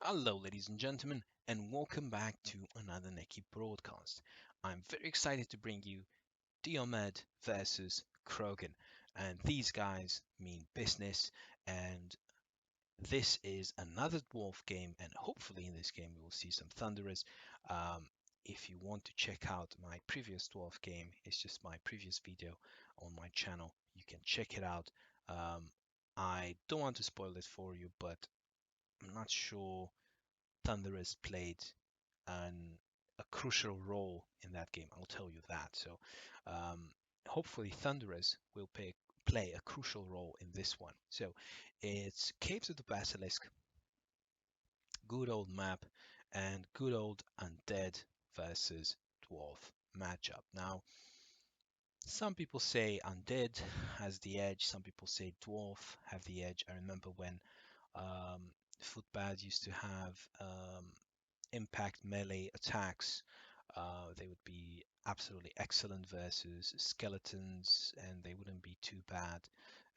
Hello, ladies and gentlemen, and welcome back to another Neki broadcast. I'm very excited to bring you diomed versus Krogen, and these guys mean business. And this is another dwarf game, and hopefully in this game we will see some thunderers. If you want to check out my previous dwarf game, it's just my previous video on my channel. You can check it out. I don't want to spoil it for you, but I'm not sure Thunderers played an, a crucial role in that game. I'll tell you that. So um, hopefully Thunderers will play a crucial role in this one. So it's Caves of the Basilisk, good old map, and good old Undead versus Dwarf matchup. Now, some people say Undead has the edge, some people say Dwarf have the edge. I remember when um, Footbad used to have impact melee attacks. They would be absolutely excellent versus skeletons, and they wouldn't be too bad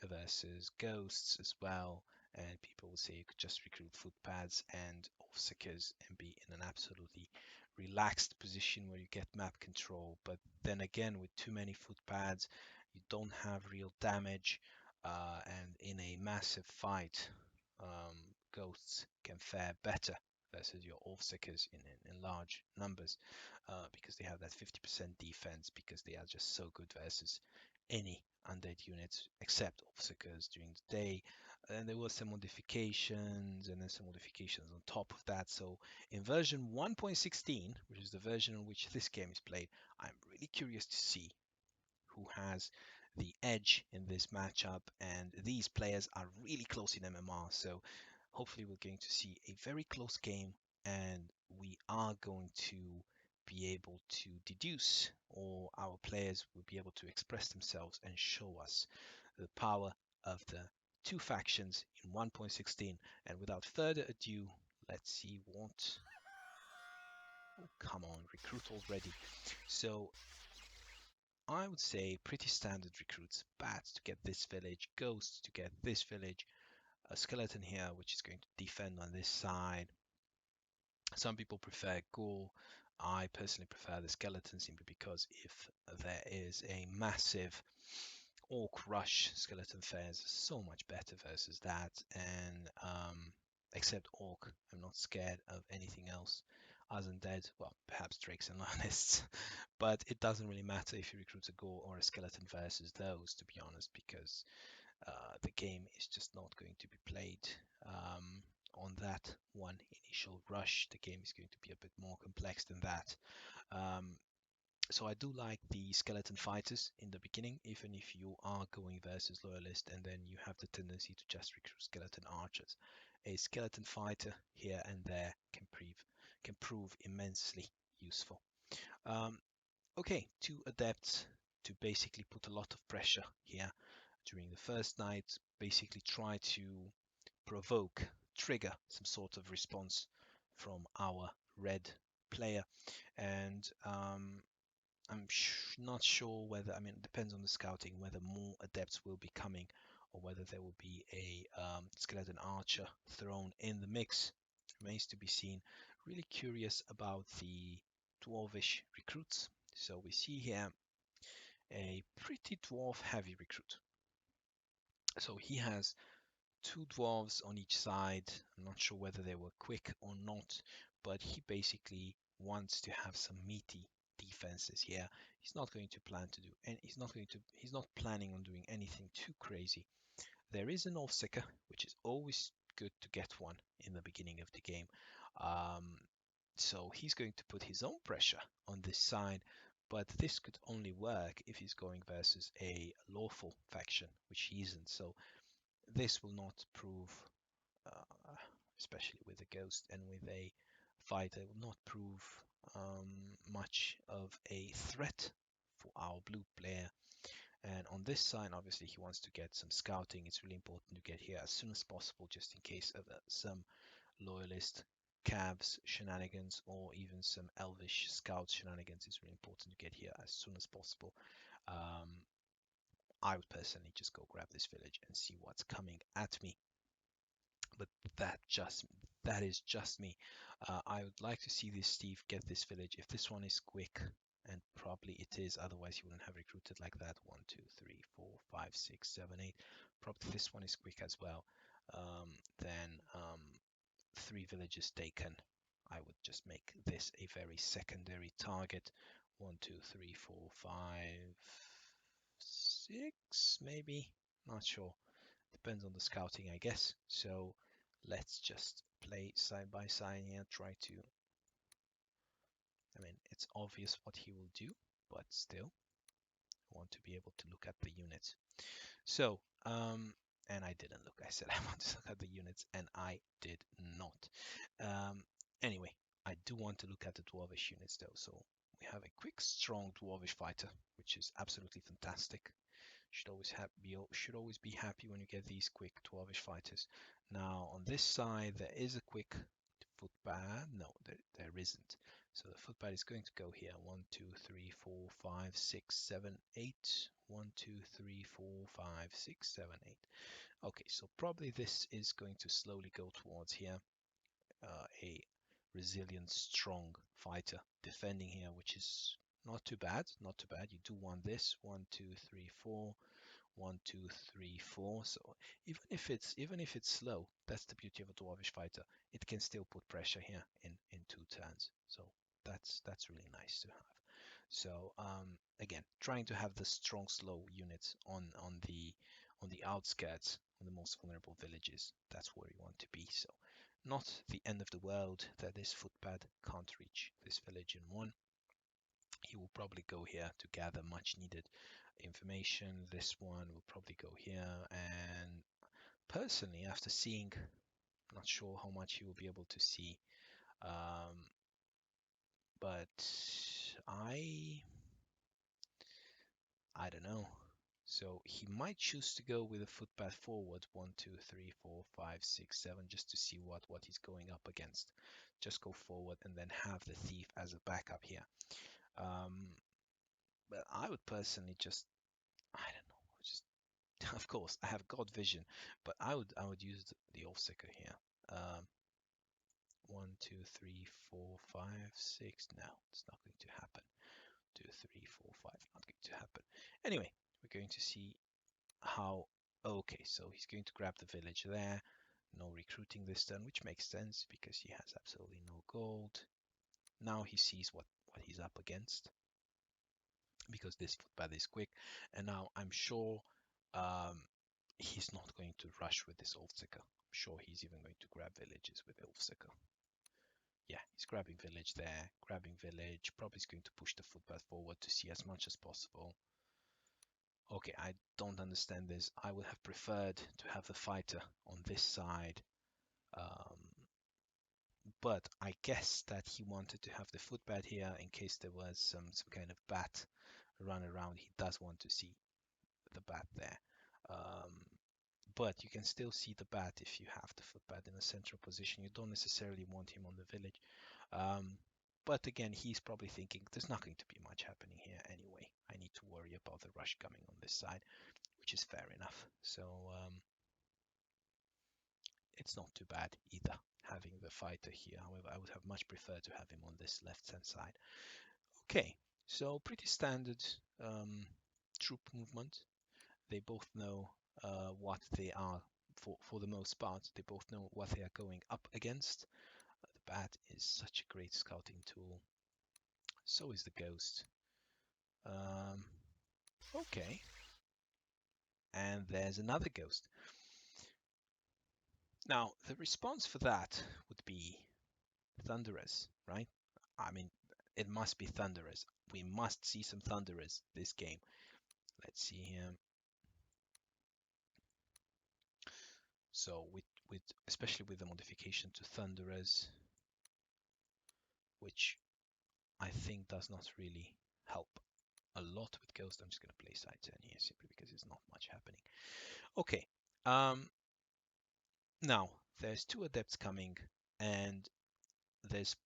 versus ghosts as well. And people would say you could just recruit footpads and offseekers and be in an absolutely relaxed position where you get map control. But then again, with too many footpads, you don't have real damage, and in a massive fight, ghosts can fare better versus your offseekers in large numbers because they have that 50% defense because they are just so good versus any undead units except offseekers during the day. And there were some modifications and then some modifications on top of that. So in version 1.16, which is the version on which this game is played, I'm really curious to see who has the edge in this matchup. And these players are really close in MMR. So hopefully we're going to see a very close game and we are going to be able to deduce, or our players will be able to express themselves and show us the power of the two factions in 1.16. And without further ado, let's see what... Oh, come on, recruit already. So I would say pretty standard recruits. Bats to get this village, ghosts to get this village, a skeleton here which is going to defend on this side. Some people prefer ghoul. I personally prefer the skeleton simply because if there is a massive orc rush, skeleton fares so much better versus that. And except orc, I'm not scared of anything else. As undead, well, perhaps drakes and lionists, but it doesn't really matter if you recruit a ghoul or a skeleton versus those, to be honest, because the game is just not going to be played on that one initial rush. The game is going to be a bit more complex than that. Um, so I do like the skeleton fighters in the beginning, even if you are going versus loyalist and then you have the tendency to just recruit skeleton archers. A skeleton fighter here and there can prove immensely useful. Um, okay, two adepts to basically put a lot of pressure here during the first night, basically try to provoke, trigger some sort of response from our red player. And I'm not sure whether, I mean, it depends on the scouting, whether more adepts will be coming or whether there will be a skeleton archer thrown in the mix. Remains to be seen. Really curious about the dwarvish recruits. So we see here a pretty dwarf heavy recruit. So he has two dwarves on each side. I'm not sure whether they were quick or not, but he basically wants to have some meaty defenses here. He's not going to plan to do, and he's not planning on doing anything too crazy. There is an Offseeker, which is always good to get one in the beginning of the game. Um, so he's going to put his own pressure on this side, but this could only work if he's going versus a lawful faction, which he isn't. So this will not prove, especially with a ghost and with a fighter, will not prove much of a threat for our blue player. And on this side, obviously, he wants to get some scouting. It's really important to get here as soon as possible, just in case of some loyalist cabs shenanigans or even some elvish scout shenanigans. It's really important to get here as soon as possible. I would personally just go grab this village and see what's coming at me. But that is just me. I would like to see this Steve get this village. If this one is quick, and probably it is, otherwise he wouldn't have recruited like that. 1, 2, 3, 4, 5, 6, 7, 8. Probably this one is quick as well. Then 3 villages taken. I would just make this a very secondary target. 1, 2, 3, 4, 5, 6, maybe. Not sure. Depends on the scouting, I guess. So let's just play side by side here. Try to. I mean, it's obvious what he will do, but still, I want to be able to look at the units. So, and I didn't look. I said I want to look at the units, and I did not. Anyway, I do want to look at the Dwarvish units though. So we have a quick, strong Dwarvish fighter, which is absolutely fantastic. Should always be happy when you get these quick Dwarvish fighters. Now on this side there is a quick footpad. No, there isn't. So the footpad is going to go here. 1, 2, 3, 4, 5, 6, 7, 8. 1, 2, 3, 4, 5, 6, 7, 8. Okay, so probably this is going to slowly go towards here. A resilient, strong fighter defending here, which is not too bad. Not too bad. You do want this. 1, 2, 3, 4. 1, 2, 3, 4. So even if it's slow, that's the beauty of a dwarvish fighter. It can still put pressure here in 2 turns. So that's really nice to have. So again, trying to have the strong slow units on the outskirts, on the most vulnerable villages. That's where you want to be. So not the end of the world that this footpad can't reach this village in one. He will probably go here to gather much needed information. This one will probably go here, and personally, after seeing, I'm not sure how much he will be able to see, but I don't know. So he might choose to go with a footpath forward. 1, 2, 3, 4, 5, 6, 7, just to see what he's going up against. Just go forward and then have the thief as a backup here. But I would personally just, I don't know, just of course I have God vision, but I would use the Allseeker here. 1, 2, 3, 4, 5, 6. No, it's not going to happen. 2, 3, 4, 5. Not going to happen. Anyway, we're going to see how. Okay, so he's going to grab the village there. No recruiting this turn, which makes sense because he has absolutely no gold. Now he sees what he's up against, because this footpath is quick, and now I'm sure he's not going to rush with this Ulfseeker. I'm sure he's even going to grab villages with Ulfseeker. Yeah, he's grabbing village there, grabbing village, probably is going to push the footpath forward to see as much as possible. Okay, I don't understand this. I would have preferred to have the fighter on this side, but I guess that he wanted to have the footpad here in case there was some kind of bat run around. He does want to see the bat there. But you can still see the bat if you have the footpad in a central position. You don't necessarily want him on the village. But again, he's probably thinking there's not going to be much happening here anyway. I need to worry about the rush coming on this side, which is fair enough. So it's not too bad either having the fighter here. However, I would have much preferred to have him on this left-hand side. Okay, so pretty standard troop movement. They both know what they are, for the most part. They both know what they are going up against. The bat is such a great scouting tool. So is the ghost. Okay. And there's another ghost. Now, the response for that would be Thunderers, right? I mean, it must be Thunderers. We must see some Thunderers this game. Let's see here. So with especially with the modification to Thunderers, which I think does not really help a lot with Ghost. I'm just going to play side 10 here simply because there's not much happening. Okay. Now, there's 2 adepts coming, and there's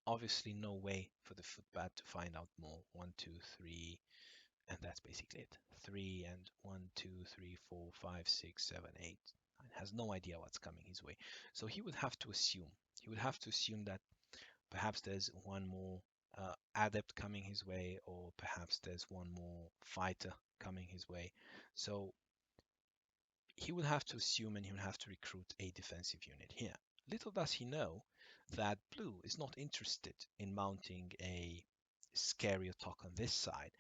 obviously no way for the footpad to find out more. 1, 2, 3, and that's basically it. 3 and 1, 2, 3, 4, 5, 6, 7, 8. and has no idea what's coming his way. So he would have to assume. He would have to assume that perhaps there's one more adept coming his way, or perhaps there's one more fighter coming his way. So he would have to assume, and he would have to recruit a defensive unit here. Little does he know that blue is not interested in mounting a scary attack on this side.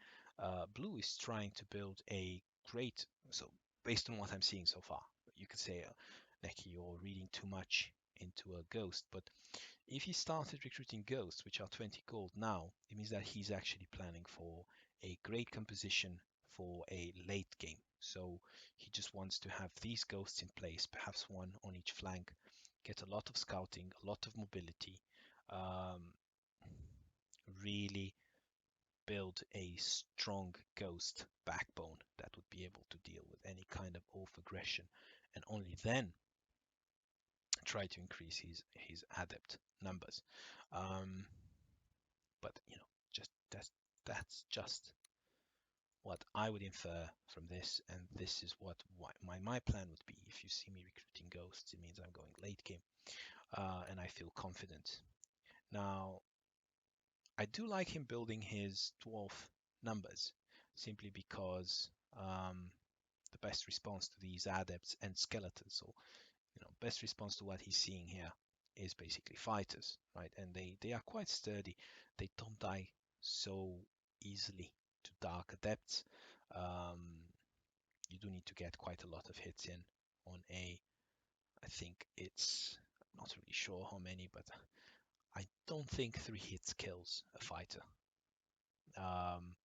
Blue is trying to build a great, so based on what I'm seeing so far, you could say, Neki, you're reading too much into a ghost, but if he started recruiting ghosts, which are 20 gold now, it means that he's actually planning for a great composition for a late game. So he just wants to have these ghosts in place, perhaps one on each flank, get a lot of scouting, a lot of mobility, um, really build a strong ghost backbone that would be able to deal with any kind of oath aggression, and only then try to increase his adept numbers. Um, but just that's just what I would infer from this, and this is what my plan would be. If you see me recruiting ghosts, it means I'm going late game, and I feel confident. Now, I do like him building his dwarf numbers, simply because the best response to these adepts and skeletons, so best response to what he's seeing here is basically fighters, right? And they are quite sturdy. They don't die so easily to dark adepts. Um, you do need to get quite a lot of hits in on I think it's, I'm not really sure how many, but I don't think 3 hits kills a fighter. Um,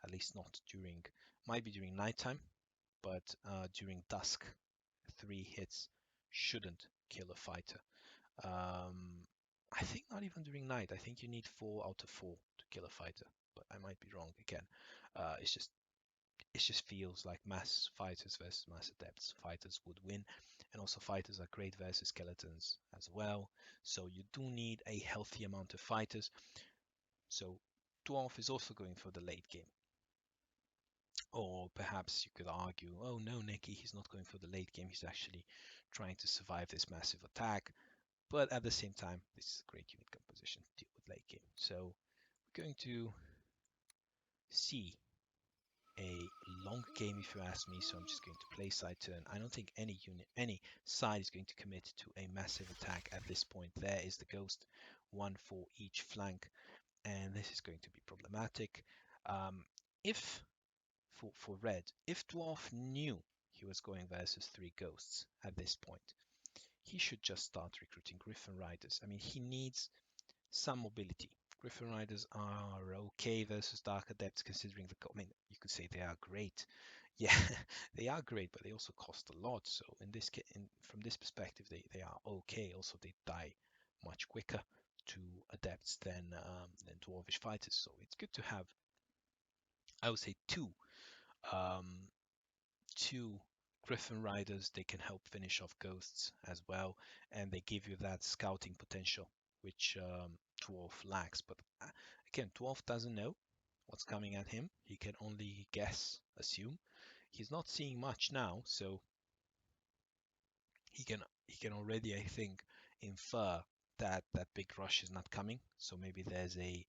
at least not during, might be during nighttime, but during dusk, 3 hits shouldn't kill a fighter. I think not even during night. I think you need 4 out of 4 to kill a fighter, but I might be wrong again. It just feels like mass fighters versus mass adepts. Fighters would win, and also fighters are great versus skeletons as well. So you do need a healthy amount of fighters. So Dwarf is also going for the late game. Or perhaps you could argue, oh no, Neki, he's not going for the late game. He's actually trying to survive this massive attack. But at the same time, this is a great unit composition to deal with late game. So we're going to see a long game, if you ask me. So I'm just going to play side turn. I don't think any side is going to commit to a massive attack at this point. There is the ghost, one for each flank, and this is going to be problematic. If for red, if Dwarf knew he was going versus 3 ghosts at this point, he should just start recruiting Griffin Riders. I mean, he needs some mobility. Griffin Riders are okay versus Dark Adepts, considering I mean, you could say they are great. Yeah, they are great, but they also cost a lot. So from this perspective, they are okay. Also, they die much quicker to adepts than dwarvish fighters. So it's good to have, I would say, um, two Griffin Riders. They can help finish off ghosts as well, and they give you that scouting potential, which Dwarf lacks. But again, Dwarf doesn't know what's coming at him. He can only guess, assume. He's not seeing much now, so he can already, I think, infer that that big rush is not coming. So maybe there's a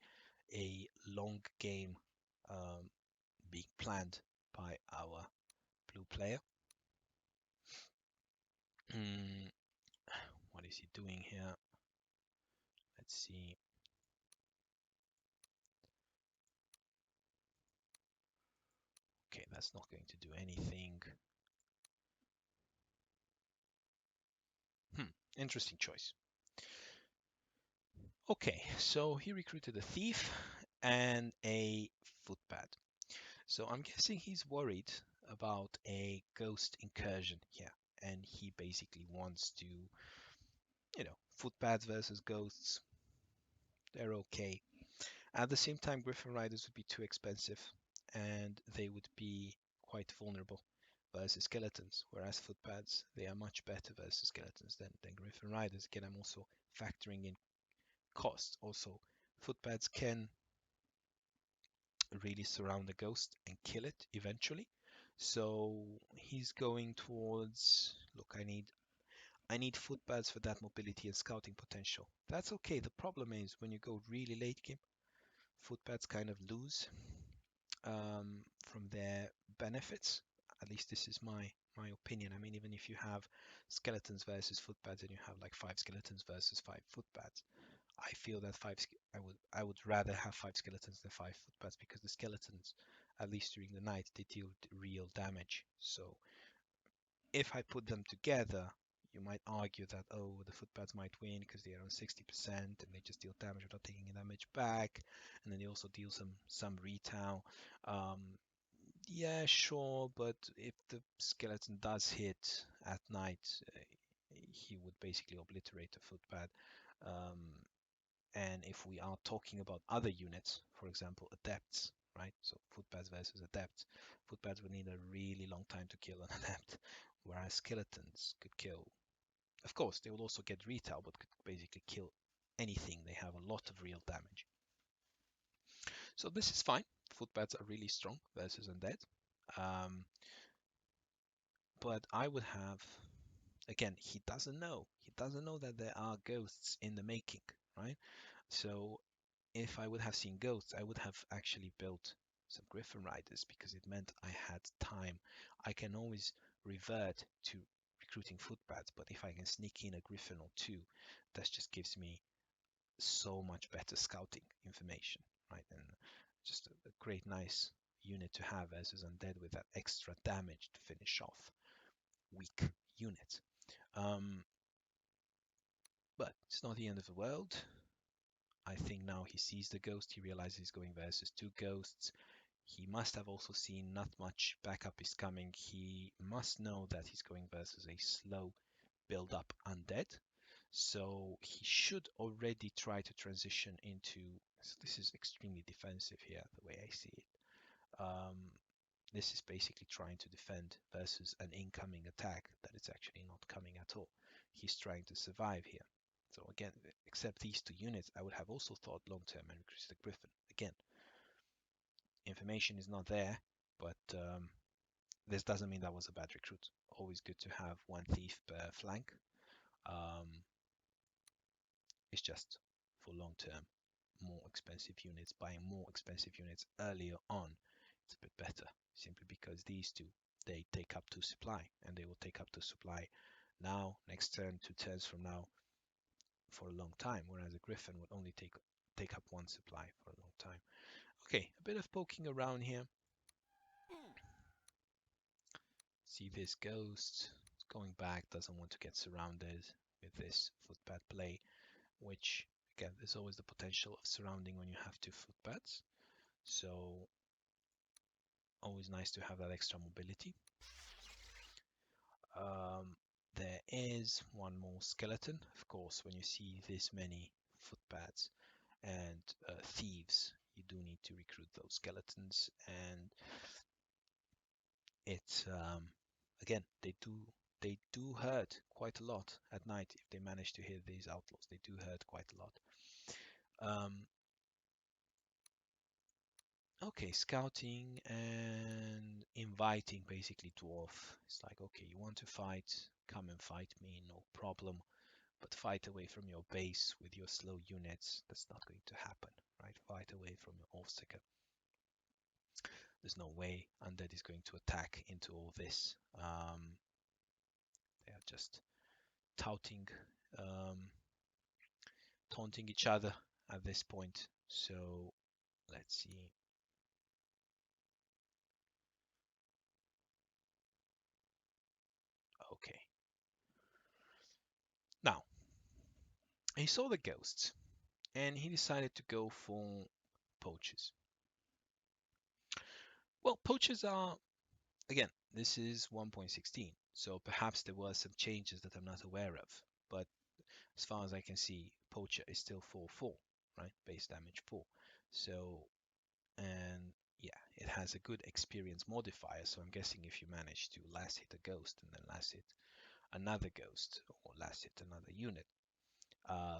long game um, being planned by our blue player. What is he doing here? Let's see. Okay, that's not going to do anything. Interesting choice. Okay, so he recruited a thief and a footpad. So I'm guessing he's worried about a ghost incursion here, and he basically wants to, footpads versus ghosts, they're okay. At the same time, Griffin Riders would be too expensive, and they would be quite vulnerable versus skeletons, whereas footpads, they are much better versus skeletons than Griffin Riders. Again, I'm also factoring in cost. Also, footpads can really surround the ghost and kill it eventually. So he's going towards look, I need footpads for that mobility and scouting potential. That's okay. The problem is when you go really late game, footpads kind of lose from their benefits. At least this is my opinion. I mean, even if you have skeletons versus footpads and you have like 5 skeletons versus 5 footpads, I feel that I would rather have 5 skeletons than 5 footpads because the skeletons, at least during the night, they deal real damage. So if I put them together, you might argue that, oh, the footpads might win because they are on 60% and they just deal damage without taking any damage back, and then they also deal some retail. Um, yeah, sure, but if the skeleton does hit at night, he would basically obliterate the footpad. Um, and if we are talking about other units, for example, adepts, right? So footpads versus adepts. Footpads would need a really long time to kill an adept, whereas skeletons could kill. Of course, they will also get retail, but could basically kill anything. They have a lot of real damage. So this is fine. Footpads are really strong versus undead. Um, but I would have, again, he doesn't know. He doesn't know that there are ghosts in the making, right? So if I would have seen ghosts, I would have actually built some Griffin Riders because it meant I had time. I can always revert to recruiting footpads, but if I can sneak in a Griffin or two, that just gives me so much better scouting information, right? And just a great, nice unit to have versus Undead with that extra damage to finish off weak units. Um, but it's not the end of the world. I think now he sees the ghost, he realizes he's going versus 2 ghosts. He must have also seen not much backup is coming. He must know that he's going versus a slow build up undead. So he should already try to transition into. So this is extremely defensive here, the way I see it. Um, this is basically trying to defend versus an incoming attack that is actually not coming at all. He's trying to survive here. So again, except these 2 units, I would have also thought long term and recruited the Griffin. Again, information is not there, but this doesn't mean that was a bad recruit. Always good to have 1 thief per flank. Um, it's just for long term, more expensive units, buying more expensive units earlier on, it's a bit better, simply because these 2, they take up 2 supply, and they will take up 2 supply now, next turn, 2 turns from now, for a long time, whereas a Griffin would only take up 1 supply for a long time. Okay, a bit of poking around here. See this ghost going back, doesn't want to get surrounded with this footpad play, which again, there's always the potential of surrounding when you have 2 footpads. So always nice to have that extra mobility. There is 1 more skeleton. Of course, when you see this many footpads and thieves, you do need to recruit those skeletons, and it's again, they do hurt quite a lot at night if they manage to hit these outlaws. They do hurt quite a lot. Okay, scouting and inviting basically dwarf. It's like, okay, you want to fight, come and fight me, no problem. But fight away from your base with your slow units. That's not going to happen, right? Fight away from your Allsticker. There's no way Undead is going to attack into all this. They are just touting, um, taunting each other at this point. So let's see. Okay. Now, he saw the ghosts and he decided to go for poachers. Well, poachers are, again, this is 1.16, so perhaps there were some changes that I'm not aware of, but as far as I can see, poacher is still 4/4, right? Base damage 4. So, and yeah, it has a good experience modifier, so I'm guessing if you manage to last hit a ghost and then last hit another ghost or last hit another unit,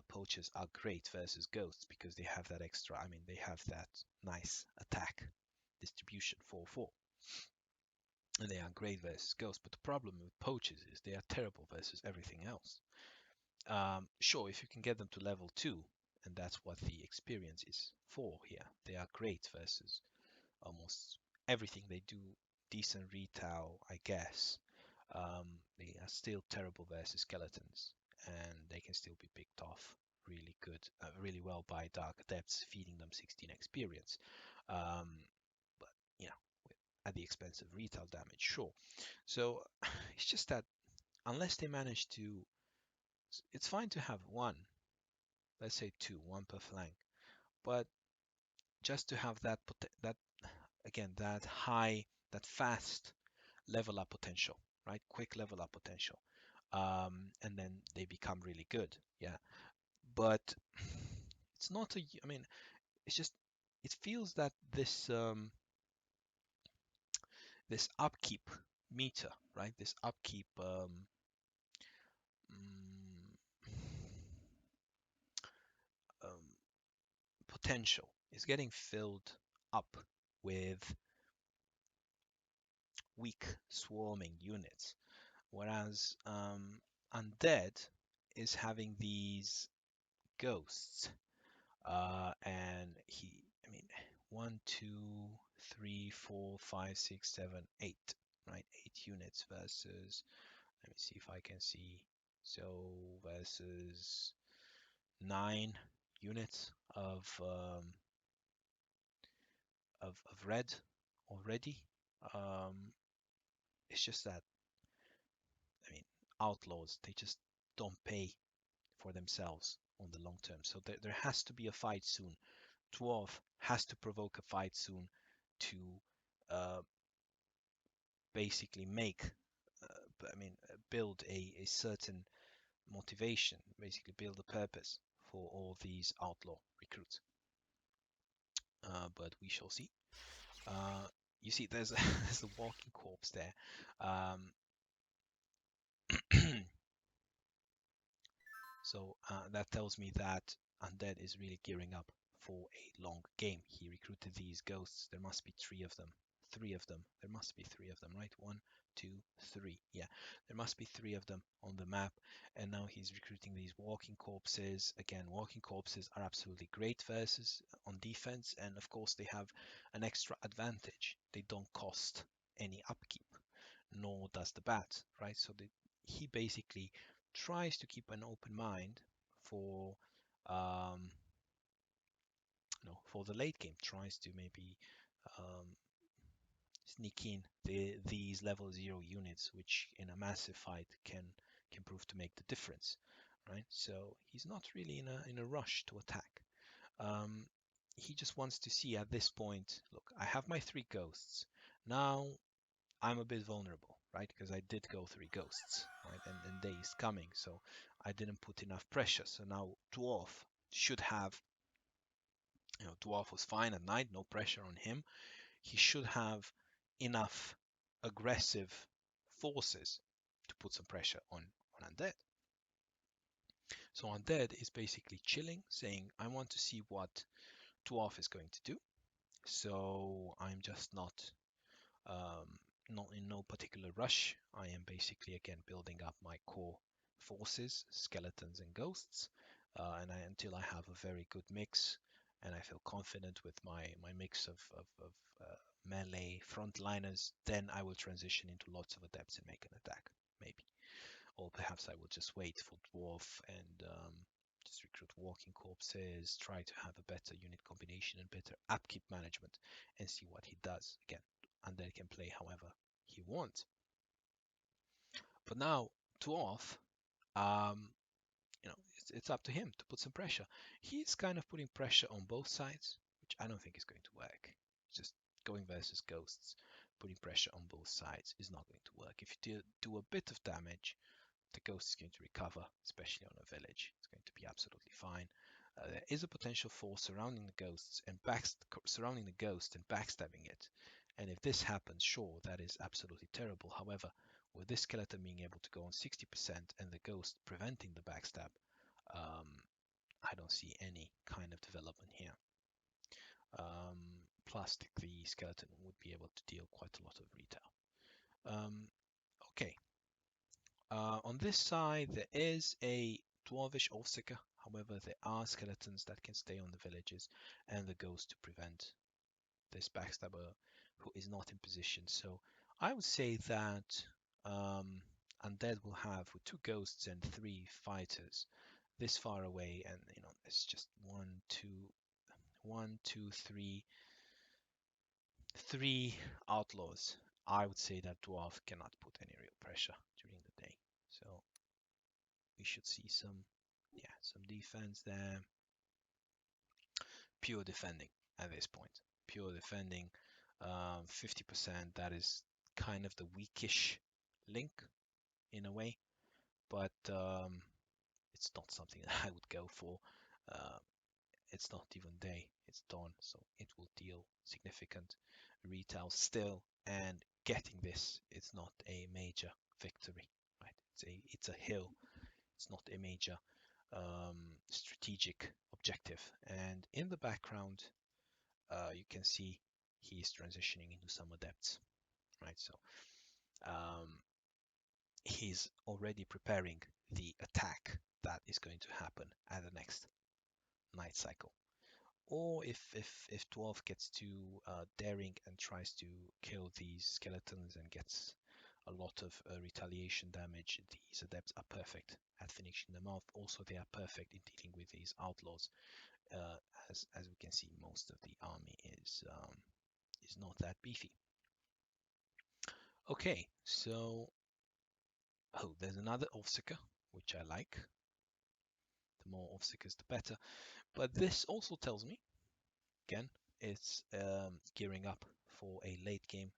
poachers are great versus ghosts because they have that extra, I mean, they have that nice attack distribution 4/4. and they are great versus ghosts. But the problem with poachers is they are terrible versus everything else. Sure, if you can get them to level 2, and that's what the experience is for here, they are great versus almost everything. They do decent retail, I guess. They are still terrible versus skeletons, and they can still be picked off really well by Dark Adepts, feeding them 16 experience. Um, but you know, at the expense of retail damage, sure. So it's just that unless they manage to, it's fine to have one, let's say two, one per flank, but just to have that again, that high, that fast level up potential, right? Quick level up potential. And then they become really good. Yeah. But it's not I mean, it's just, it feels that this upkeep meter, right? This upkeep mm, um, potential is getting filled up with weak swarming units, whereas Undead is having these ghosts, and I mean, 1, 2, 3, 4, 5, 6, 7, 8, right? 8 units versus, let me see if I can see, so versus 9 units of red already. Um, it's just that, I mean, outlaws, they just don't pay for themselves on the long term. So there has to be a fight soon. Dwarf has to provoke a fight soon to uh, basically build a certain motivation, basically build a purpose for all these outlaw recruits. But we shall see. Uh, you see, there's there's a walking corpse there. Um, So that tells me that Undead is really gearing up for a long game. He recruited these ghosts. There must be three of them. Three of them. There must be three of them, right? 1, 2, 3. Yeah, there must be three of them on the map. And now he's recruiting these walking corpses. Again, walking corpses are absolutely great versus on defense. And of course, they have an extra advantage. They don't cost any upkeep, nor does the bat, right? So he basically tries to keep an open mind for um, for the late game. Tries to maybe um, sneak in these level 0 units, which in a massive fight can prove to make the difference, right? So he's not really in a rush to attack. Um, he just wants to see at this point. Look, I have my 3 ghosts now. I'm a bit vulnerable, right? Because I did go 3 ghosts, right? And day is coming, so I didn't put enough pressure. So now Dwarf should have, Dwarf was fine at night, no pressure on him. He should have enough aggressive forces to put some pressure on Undead. So Undead is basically chilling, saying, I want to see what Dwarf is going to do. So I'm just um, not in no particular rush. I am basically again building up my core forces, skeletons and ghosts, until I have a very good mix, and I feel confident with my mix of melee frontliners. Then I will transition into lots of adepts and make an attack, maybe, or perhaps I will just wait for dwarf and just recruit walking corpses, try to have a better unit combination and better upkeep management, and see what he does. Again, Undead can play however he wants. But now, Dwarf, um, it's up to him to put some pressure. He's kind of putting pressure on both sides, which I don't think is going to work. Just going versus ghosts, putting pressure on both sides is not going to work. If you do a bit of damage, the ghost is going to recover, especially on a village. It's going to be absolutely fine. There is a potential for surrounding the ghosts and backstabbing it. And if this happens, sure, that is absolutely terrible. However, with this skeleton being able to go on 60% and the ghost preventing the backstab, um, I don't see any kind of development here. Plus, the skeleton would be able to deal quite a lot of retail. Um, okay. On this side, there is a dwarvish Oathseeker. However, there are skeletons that can stay on the villages and the ghost to prevent this backstabber who is not in position. So I would say that Undead will have with 2 ghosts and 3 fighters this far away, and it's just one, two, three outlaws. I would say that Dwarf cannot put any real pressure during the day. So we should see some defense there. Pure defending at this point. Pure defending. 50%, that is kind of the weakish link in a way, but it's not something that I would go for. Uh, it's not even day, it's dawn, so it will deal significant retail still, and getting this is not a major victory, right? It's a hill, it's not a major strategic objective. And in the background, you can see he's transitioning into some adepts, right? So um, he's already preparing the attack that is going to happen at the next night cycle. Or if Dwarf gets too daring and tries to kill these skeletons and gets a lot of retaliation damage, these adepts are perfect at finishing them off. Also, they are perfect in dealing with these outlaws. Uh, as we can see, most of the army is not that beefy. Okay, so there's another Oathseeker, which I like. The more Oathseekers, the better. But this also tells me, again, it's gearing up for a late game.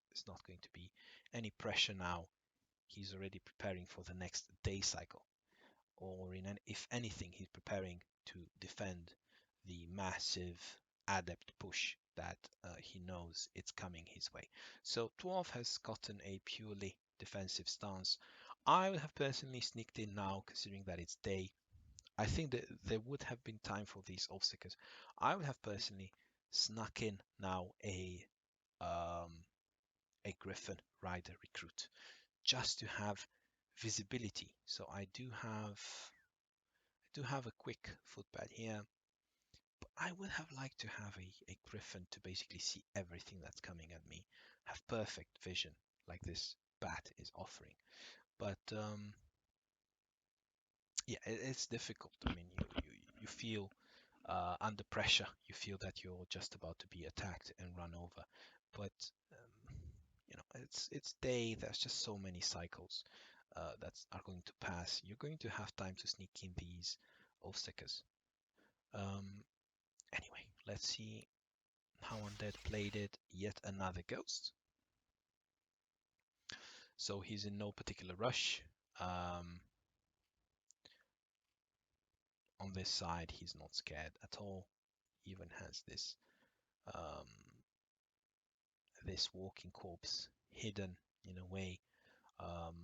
There's not going to be any pressure now. He's already preparing for the next day cycle, or if anything, he's preparing to defend the massive adept push that he knows it's coming his way. So Dwarf has gotten a purely defensive stance. I would have personally sneaked in now, considering that it's day. I think that there would have been time for these Oathseekers. I would have personally snuck in now um, a Griffin Rider recruit just to have visibility. So I do have a quick footpad here, but I would have liked to have a Griffin to basically see everything that's coming at me, have perfect vision like this bat is offering. But yeah, it's difficult. I mean, you feel under pressure. You feel that you're just about to be attacked and run over. But it's day. There's just so many cycles that are going to pass. You're going to have time to sneak in these Oathseekers. Anyway, let's see how Undead played it. Yet another ghost. So he's in no particular rush. On this side, he's not scared at all. He even has um, this walking corpse hidden in a way. Um,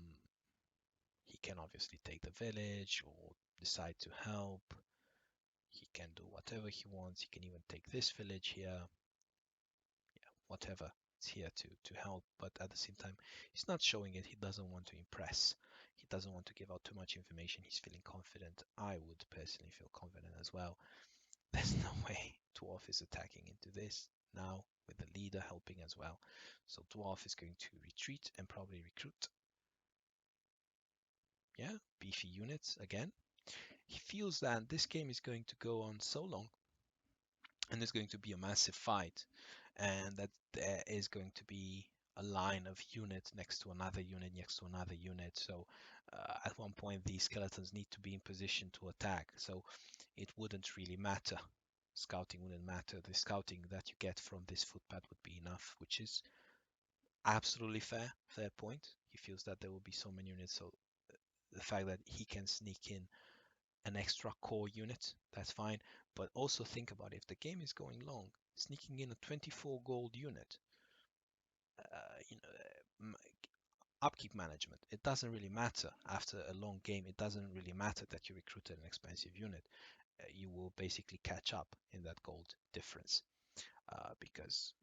he can obviously take the village or decide to help. He can do whatever he wants. He can even take this village here. Yeah, whatever. It's here to help, but at the same time, he's not showing it. He doesn't want to impress. He doesn't want to give out too much information. He's feeling confident. I would personally feel confident as well. There's no way Dwarf is attacking into this now with the leader helping as well. So Dwarf is going to retreat and probably recruit. Yeah, beefy units again. He feels that this game is going to go on so long and there's going to be a massive fight and that there is going to be a line of units next to another unit next to another unit. So at one point these skeletons need to be in position to attack. So it wouldn't really matter. Scouting wouldn't matter. The scouting that you get from this footpad would be enough, which is absolutely fair point. He feels that there will be so many units, so the fact that he can sneak in an extra core unit, that's fine. But also think about it, if the game is going long, sneaking in a 24 gold unit, upkeep management, it doesn't really matter after a long game. It doesn't really matter that you recruited an expensive unit. You will basically catch up in that gold difference. because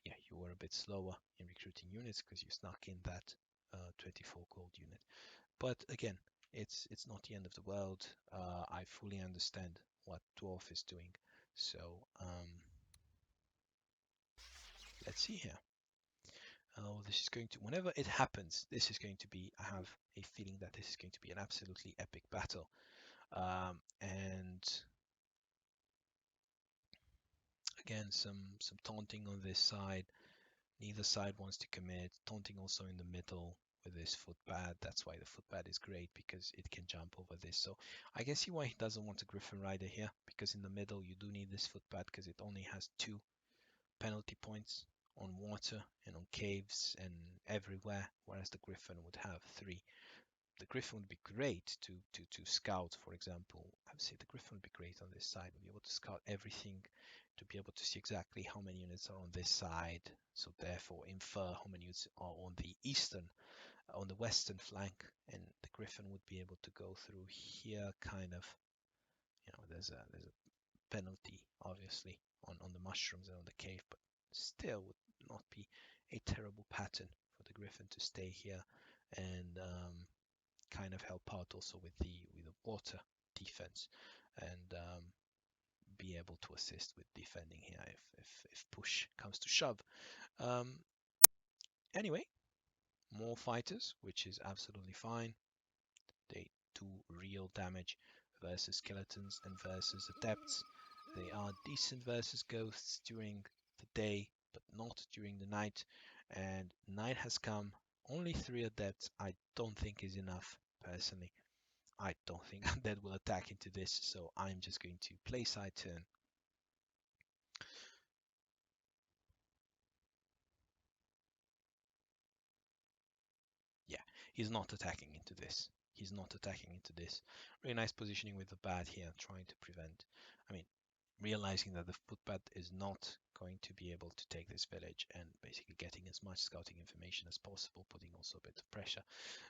yeah, you were a bit slower in recruiting units because you snuck in that 24 gold unit. But again, it's not the end of the world. I fully understand what Dwarf is doing. So let's see here. Oh, this is going to, whenever it happens, this is going to be, I have a feeling that this is going to be an absolutely epic battle. And again, some taunting on this side. Neither side wants to commit. Taunting also in the middle with this footpad. That's why the footpad is great, because it can jump over this. So I can see why he doesn't want a Griffin Rider here, because in the middle you do need this footpad because it only has 2 penalty points on water and on caves and everywhere, whereas the Griffin would have 3. The Griffin would be great to scout, for example. I would say the Griffin would be great on this side. We'd be able to scout everything, to be able to see exactly how many units are on this side, so therefore infer how many units are on the western flank, and the Griffin would be able to go through here, kind of, there's a penalty obviously on the mushrooms and on the cave, but still would not be a terrible pattern for the Griffin to stay here and kind of help out also with the water defense, and be able to assist with defending here if push comes to shove. Um, anyway, more fighters, which is absolutely fine. They do real damage versus skeletons and versus adepts. They are decent versus ghosts during the day, but not during the night. And night has come. Only 3 adepts I don't think is enough, personally. I don't think Undead will attack into this, so I'm just going to play side turn. Yeah, he's not attacking into this. He's not attacking into this. Really nice positioning with the bat here, trying to prevent. I mean, realizing that the footpad is not going to be able to take this village, and basically getting as much scouting information as possible, putting also a bit of pressure.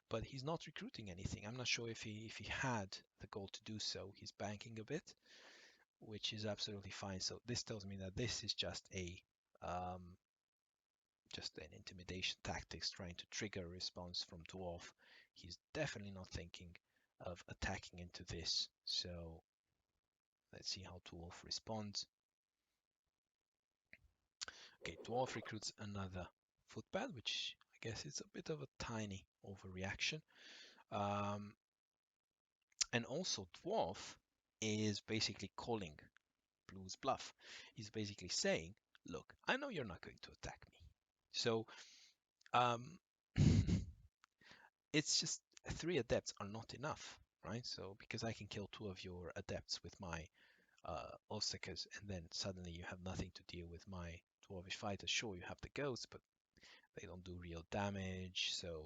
But he's not recruiting anything. I'm not sure if he had the goal to do so. He's banking a bit, which is absolutely fine. So this tells me that this is just an intimidation tactics trying to trigger a response from Dwarf. He's definitely not thinking of attacking into this. So let's see how Dwarf responds. Okay, Dwarf recruits another footpad, which I guess it's a bit of a tiny overreaction. And also Dwarf is basically calling Blue's bluff. He's basically saying, look, I know you're not going to attack me. So it's just 3 adepts are not enough, right? So because I can kill 2 of your adepts with my Osakers, and then suddenly you have nothing to deal with my Dwarvish fighters. Sure, you have the ghosts, but they don't do real damage, so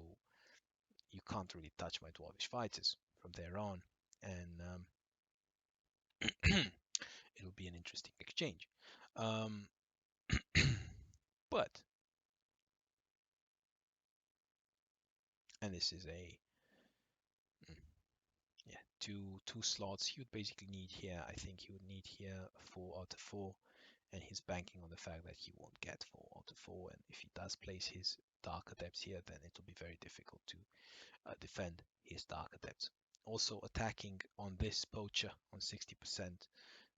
you can't really touch my Dwarvish fighters from there on. And it'll be an interesting exchange. But, and this is a yeah, two slots he would basically need here. I think he would need here 4 out of 4, and he's banking on the fact that he won't get 4 out of 4. And if he does place his Dark Adepts here, then it'll be very difficult to defend his Dark Adepts. Also attacking on this poacher on 60%,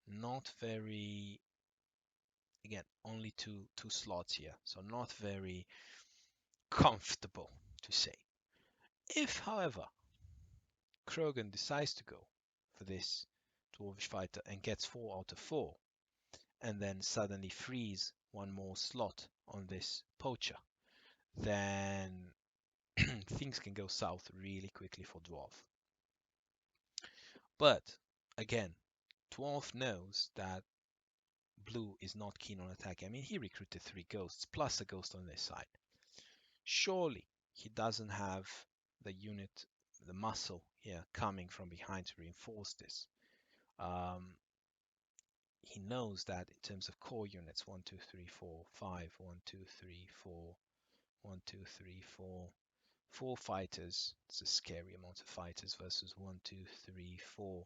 not very. Again, only two slots here, so not very comfortable to say. If, however, Krogen decides to go for this Dwarvish fighter and gets 4 out of 4, and then suddenly frees one more slot on this poacher, then things can go south really quickly for Dwarf. But again, Dwarf knows that Blue is not keen on attacking. I mean, he recruited 3 ghosts plus a ghost on this side. Surely he doesn't have the unit, the muscle here coming from behind to reinforce this. He knows that in terms of core units, 1, 2, 3, 4, 5, 1, 2, 3, 4, 1, 2, 3, 4, 4 fighters. It's a scary amount of fighters versus 1, 2, 3, 4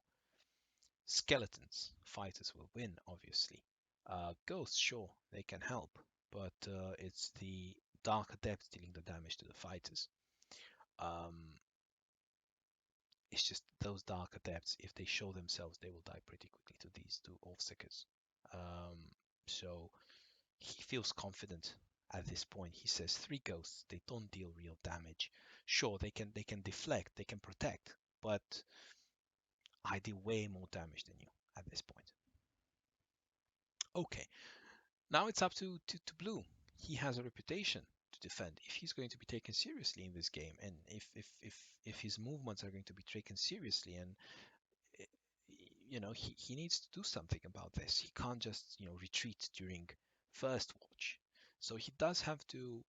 skeletons. Fighters will win, obviously. Ghosts, sure, they can help, but it's the Dark Adepts dealing the damage to the fighters. Um, it's just those Dark Adepts, if they show themselves, they will die pretty quickly to these two Oathseekers. Um, so he feels confident at this point. He says three ghosts, they don't deal real damage. Sure, they can deflect, they can protect, but I deal way more damage than you at this point. Okay, now it's up to Blue. He has a reputation to defend. If he's going to be taken seriously in this game, and if his movements are going to be taken seriously, and eh, he needs to do something about this. He can't just retreat during first watch. So he does have to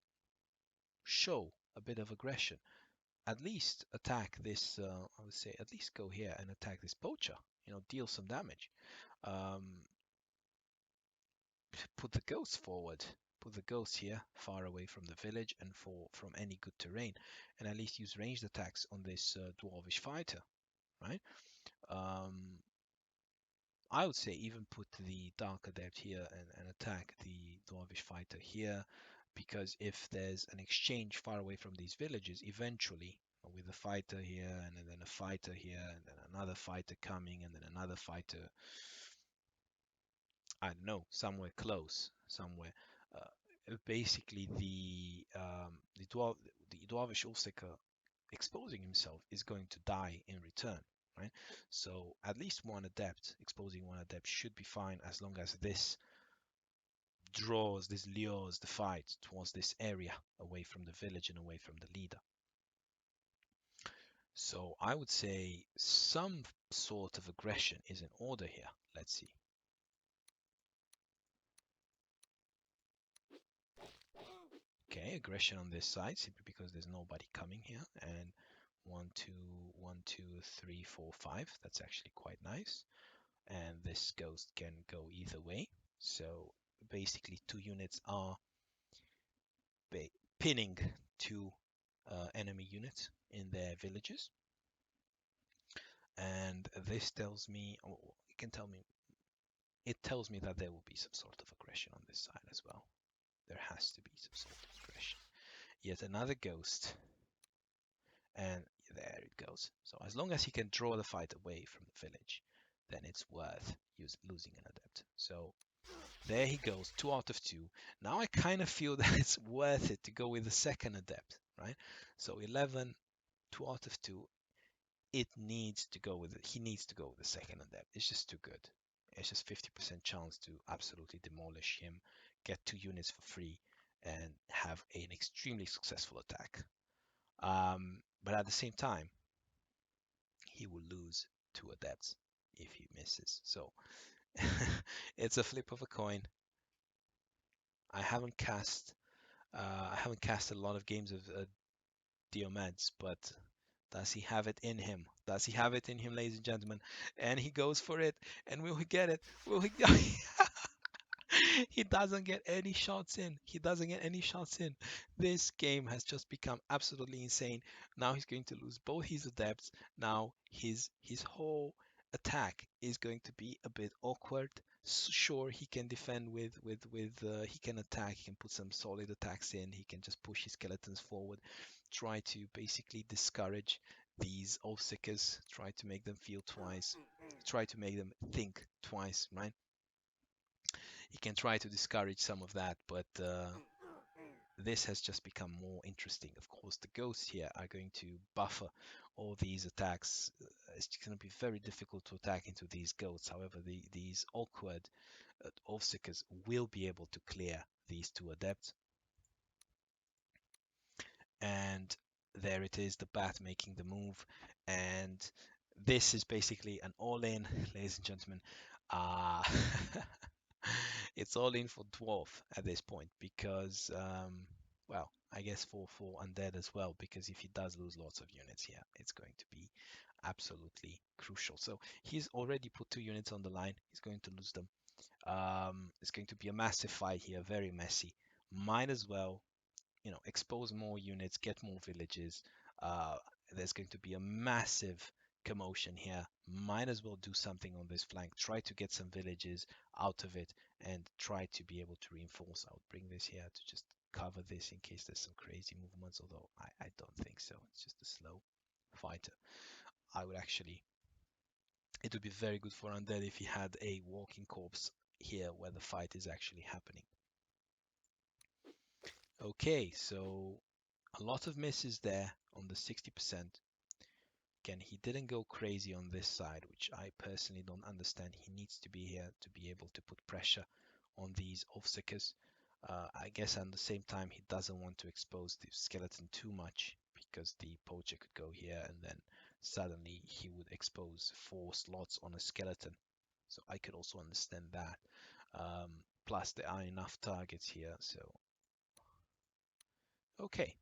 show a bit of aggression. At least attack this. I would say at least go here and attack this poacher. Deal some damage. Um, put the ghosts forward. Put the ghosts here, far away from the village and from any good terrain, and at least use ranged attacks on this dwarvish fighter, right? Um, I would say even put the Dark Adept here and attack the Dwarvish fighter here, because if there's an exchange far away from these villages, eventually, with a fighter here and then a fighter here and then another fighter coming and then another fighter, I don't know, somewhere close, somewhere. Basically, the Dwarvish Ulseker exposing himself is going to die in return, right? So at least one adept, exposing one adept should be fine as long as this lures the fight towards this area away from the village and away from the leader. So I would say some sort of aggression is in order here. Let's see. Okay, aggression on this side simply because there's nobody coming here. And 1, 2, 1, 2, 3, 4, 5. That's actually quite nice. And this ghost can go either way. So basically 2 units are pinning 2 enemy units in their villages. And this tells me, it tells me that there will be some sort of aggression on this side as well. There has to be some sort of aggression. Yet another ghost. And there it goes. So as long as he can draw the fight away from the village, then it's worth losing an adept. So there he goes, 2 out of 2. Now I kind of feel that it's worth it to go with the second adept, right? So 11, 2 out of 2. It needs to go with it. He needs to go with the second adept. It's just too good. It's just 50% chance to absolutely demolish him, get 2 units for free, and have an extremely successful attack. But at the same time, he will lose 2 adepts if he misses. So it's a flip of a coin. I haven't cast a lot of games of diomeds, but does he have it in him? Does he have it in him, ladies and gentlemen? And he goes for it. And will he get it? Will he? He doesn't get any shots in. He doesn't get any shots in. This game has just become absolutely insane. Now he's going to lose both his adepts. Now his whole attack is going to be a bit awkward. Sure, he can defend he can attack. He can put some solid attacks in. He can just push his skeletons forward, try to basically discourage these Oathseekers, try to make them feel twice, try to make them think twice, right? He can try to discourage some of that, but this has just become more interesting. Of course, the ghosts here are going to buffer all these attacks. It's going to be very difficult to attack into these ghosts. However, these awkward Oathseekers will be able to clear these 2 adepts. And there it is, the bat making the move. And this is basically an all-in, ladies and gentlemen. It's all in for Dwarf at this point because, well, I guess for Undead as well, because if he does lose lots of units here, it's going to be absolutely crucial. So he's already put 2 units on the line. He's going to lose them. It's going to be a massive fight here, very messy. Might as well, expose more units, get more villages. There's going to be a massive commotion here. Might as well do something on this flank. Try to get some villages out of it and try to be able to reinforce. I would bring this here to just cover this in case there's some crazy movements, although I don't think so. It's just a slow fighter. I would actually, it would be very good for Undead if he had a walking corpse here where the fight is actually happening. Okay, so a lot of misses there on the 60%. Again, he didn't go crazy on this side, which I personally don't understand. He needs to be here to be able to put pressure on these offseekers. I guess at the same time, he doesn't want to expose the skeleton too much because the poacher could go here and then suddenly he would expose 4 slots on a skeleton. So I could also understand that. Plus, there are enough targets here, so okay.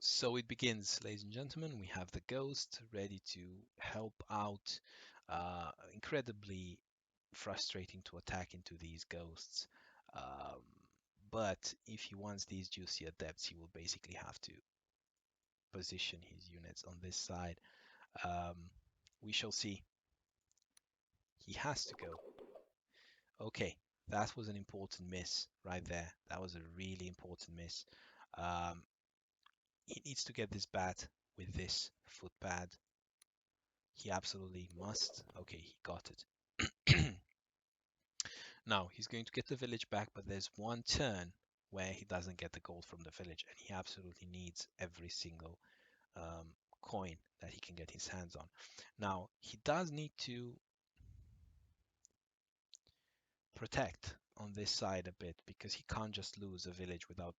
So it begins, ladies and gentlemen. We have the ghost ready to help out. Incredibly frustrating to attack into these ghosts. Um, but if he wants these juicier depths, he will basically have to position his units on this side. We shall see. He has to go. Okay, that was an important miss right there. That was a really important miss. Um, he needs to get this bat with this footpad. He absolutely must. Okay, he got it. Now, he's going to get the village back, but there's one turn where he doesn't get the gold from the village, and he absolutely needs every single coin that he can get his hands on. Now, he does need to protect on this side a bit because he can't just lose a village without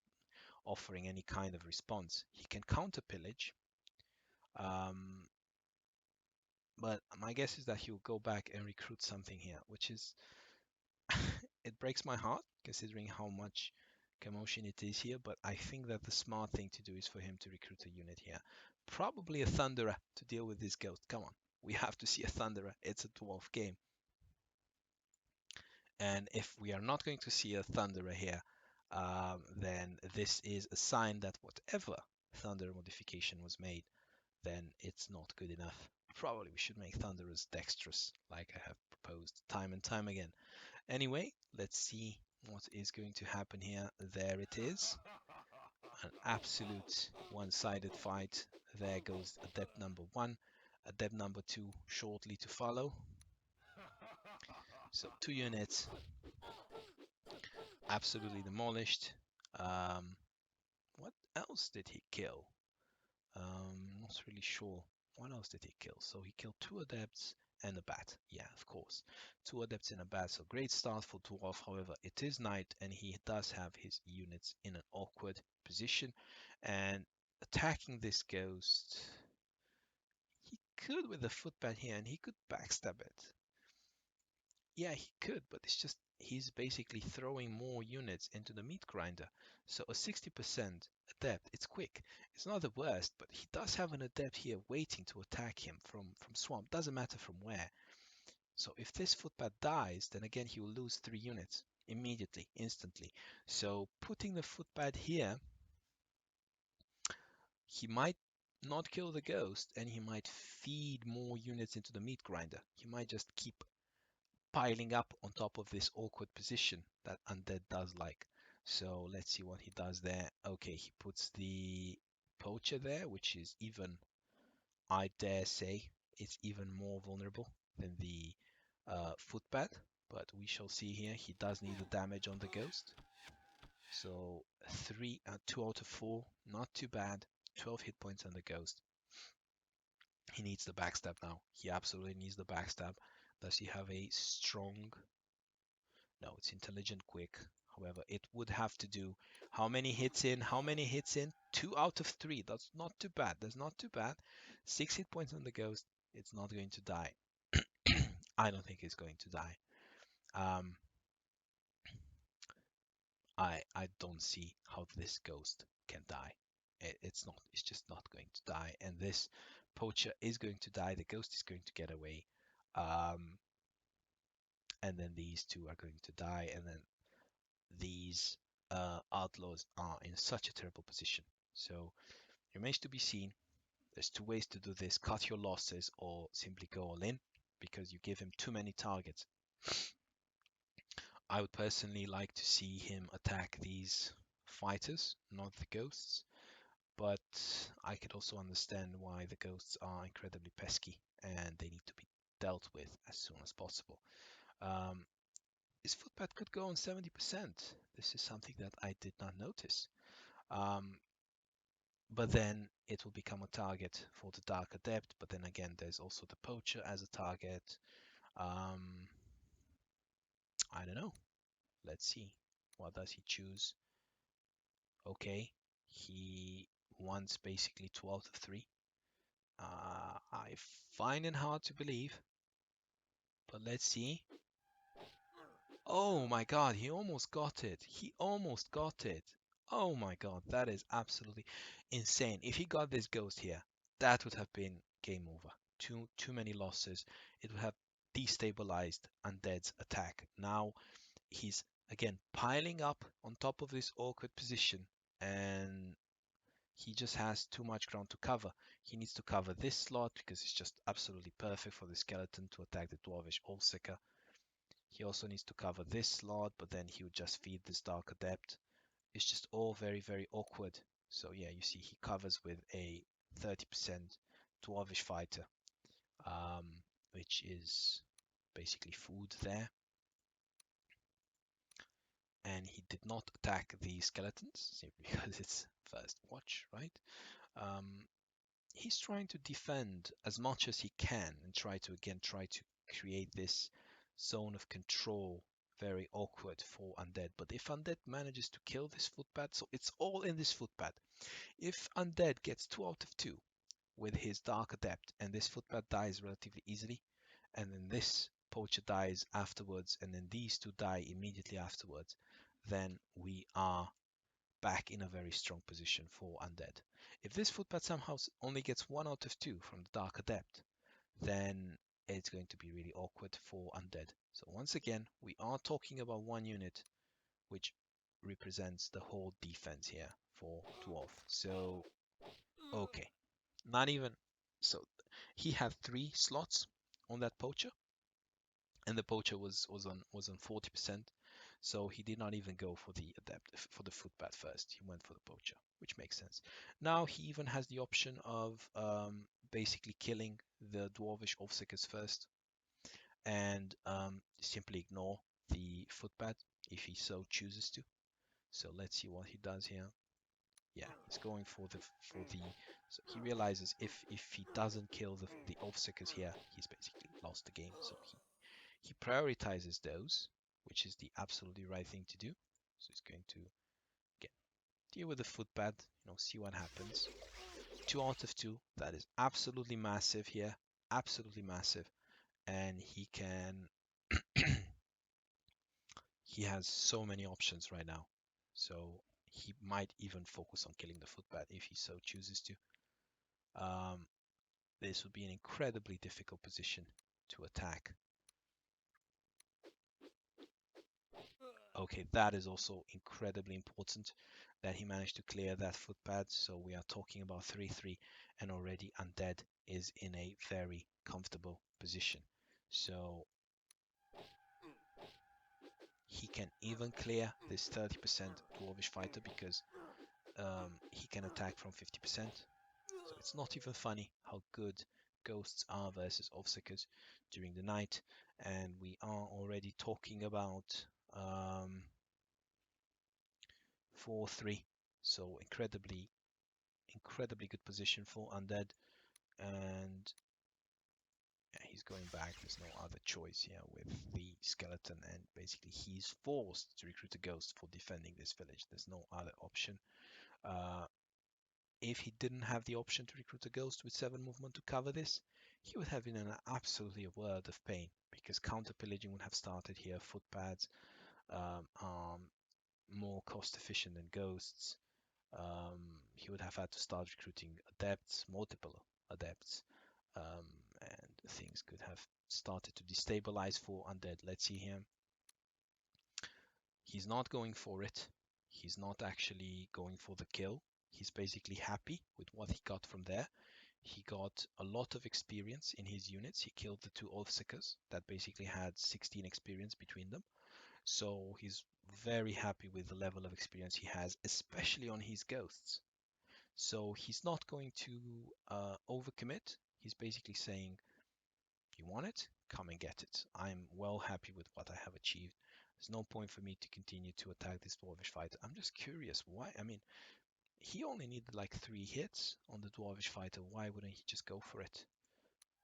offering any kind of response. He can counter pillage, but my guess is that he'll go back and recruit something here, which is it breaks my heart considering how much commotion it is here, but I think that the smart thing to do is for him to recruit a unit here. Probably a Thunderer to deal with this ghost. Come on, we have to see a Thunderer. It's a Dwarf game. And if we are not going to see a Thunderer here, then this is a sign that whatever Thunder modification was made, then it's not good enough. Probably we should make Thunderers dexterous, like I have proposed time and time again. Anyway, let's see what is going to happen here. There it is. An absolute one-sided fight. There goes adept number 1. Adept number 2 shortly to follow. So 2 units absolutely demolished. What else did he kill? Not really sure. What else did he kill? So he killed 2 adepts and a bat. Yeah, of course. 2 adepts and a bat. So great start for Dwarf. However, it is night and he does have his units in an awkward position. And attacking this ghost, he could with the footpad here and he could backstab it. Yeah, he could, but it's just he's basically throwing more units into the meat grinder. So a 60% adept, it's quick. It's not the worst, but he does have an adept here waiting to attack him from swamp. Doesn't matter from where. So if this footpad dies, then again he will lose 3 units immediately, instantly. So putting the footpad here, he might not kill the ghost and he might feed more units into the meat grinder. He might just keep piling up on top of this awkward position that Undead does like. So let's see what he does there. Okay, he puts the poacher there, which is even, I dare say, it's even more vulnerable than the footpad. But we shall see here. He does need the damage on the ghost. So 2 out of 4, not too bad. 12 hit points on the ghost. He needs the backstab now. He absolutely needs the backstab. Does he have a strong... No, it's intelligent quick. However, it would have to do how many hits in? How many hits in? 2 out of 3. That's not too bad. That's not too bad. 6 hit points on the ghost. It's not going to die. I don't think it's going to die. I don't see how this ghost can die. It's not. It's just not going to die. And this poacher is going to die. The ghost is going to get away. And then these 2 are going to die. And then these outlaws are in such a terrible position. So remains to be seen. There's two ways to do this: cut your losses or simply go all in, because you give him too many targets. I would personally like to see him attack these fighters, not the ghosts, but I could also understand why the ghosts are incredibly pesky and they need to be dealt with as soon as possible. His footpad could go on 70%. This is something that I did not notice. But then it will become a target for the Dark Adept, but then again there's also the Poacher as a target. I don't know. Let's see. What does he choose? Okay, he wants basically 2 out of 3. I find it hard to believe, but let's see. Oh my god, he almost got it. He almost got it. Oh my god, that is absolutely insane. If he got this ghost here, that would have been game over. Too many losses. It would have destabilized Undead's attack. Now he's again piling up on top of this awkward position, and he just has too much ground to cover. He needs to cover this slot because it's just absolutely perfect for the skeleton to attack the Dwarvish Allseeker. He also needs to cover this slot, but then he would just feed this Dark Adept. It's just all very, very awkward. So yeah, you see he covers with a 30% Dwarvish Fighter, um, which is basically food there. And he did not attack the skeletons, simply because it's first watch, right? Um, he's trying to defend as much as he can and try to create this zone of control. Very awkward for Undead, but if Undead manages to kill this footpad, so it's all in this footpad. If Undead gets 2 out of 2 with his Dark Adept and this footpad dies relatively easily, and then this Poacher dies afterwards, and then these two die immediately afterwards, then we are back in a very strong position for Undead. If this footpad somehow only gets 1 out of 2 from the Dark Adept, then it's going to be really awkward for Undead. So once again, we are talking about one unit, which represents the whole defense here for Dwarf. So, okay, not even, so he had 3 slots on that Poacher, and the Poacher was on 40%. So he did not even go for the footpad first. He went for the Poacher, which makes sense. Now he even has the option of basically killing the Dwarvish Offseekers first and simply ignore the footpad if he so chooses to. So let's see what he does here. Yeah, he's going for the so he realizes if he doesn't kill the Offseekers here, he's basically lost the game. So he prioritizes those, which is the absolutely right thing to do. So he's going to deal with the footpad, see what happens. 2 out of 2, that is absolutely massive here, absolutely massive. And he has so many options right now. So he might even focus on killing the footpad if he so chooses to. This would be an incredibly difficult position to attack. Okay, that is also incredibly important that he managed to clear that footpad. So we are talking about 3-3, and already Undead is in a very comfortable position. So he can even clear this 30% Dwarvish Fighter because he can attack from 50%. So it's not even funny how good Ghosts are versus Offseekers during the night. And we are already talking about 4-3. So incredibly good position for Undead. And yeah, he's going back. There's no other choice here with the skeleton, and basically he's forced to recruit a ghost for defending this village. There's no other option. If he didn't have the option to recruit a ghost with 7 movement to cover this, he would have been in absolutely a world of pain because counter pillaging would have started here. Footpads are more cost efficient than ghosts. He would have had to start recruiting adepts, multiple adepts, and things could have started to destabilize for Undead. Let's see here. He's not going for it. He's not actually going for the kill. He's basically happy with what he got from there. He got a lot of experience in his units. He killed the two Oathseekers that basically had 16 experience between them. So he's very happy with the level of experience he has, especially on his ghosts. So he's not going to overcommit. He's basically saying, you want it? Come and get it. I'm well happy with what I have achieved. There's no point for me to continue to attack this Dwarvish fighter. I'm just curious why. I mean, he only needed like 3 hits on the Dwarvish fighter. Why wouldn't he just go for it?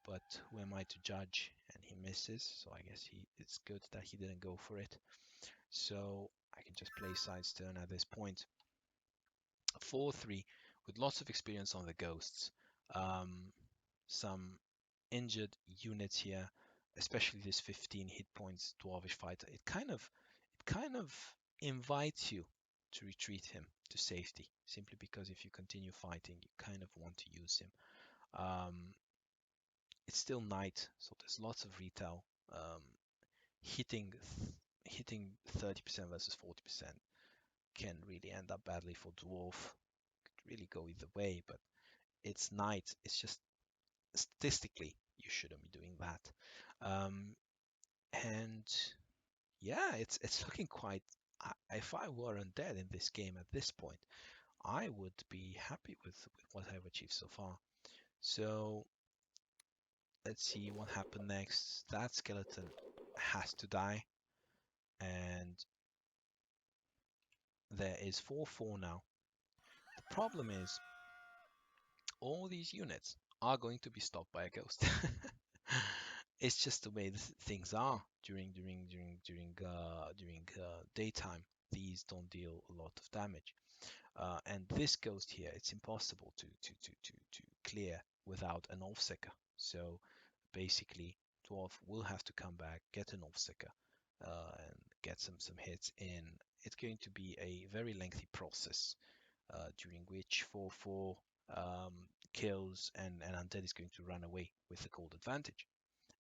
But who am I to judge? And he misses, so I guess it's good that he didn't go for it. So I can just play side's turn at this point. 4-3 with lots of experience on the ghosts. Some injured units here, especially this 15 hit points Dwarvish fighter. It kind of invites you to retreat him to safety, simply because if you continue fighting, you kind of want to use him. It's still night, so there's lots of retail. Hitting 30% versus 40% can really end up badly for Dwarf. Could really go either way, but it's night. It's just statistically you shouldn't be doing that. And yeah, it's looking quite. If I were undead in this game at this point, I would be happy with what I've achieved so far. So let's see what happened next. That skeleton has to die, and there is 4-4 now. The problem is all these units are going to be stopped by a ghost. It's just the way things are during daytime. These don't deal a lot of damage, and this ghost here, it's impossible to clear without an Oathseeker. So basically, Dwarf will have to come back, get an Oathseeker, and get some hits in. It's going to be a very lengthy process, during which 4-4 kills and Undead is going to run away with the cold advantage.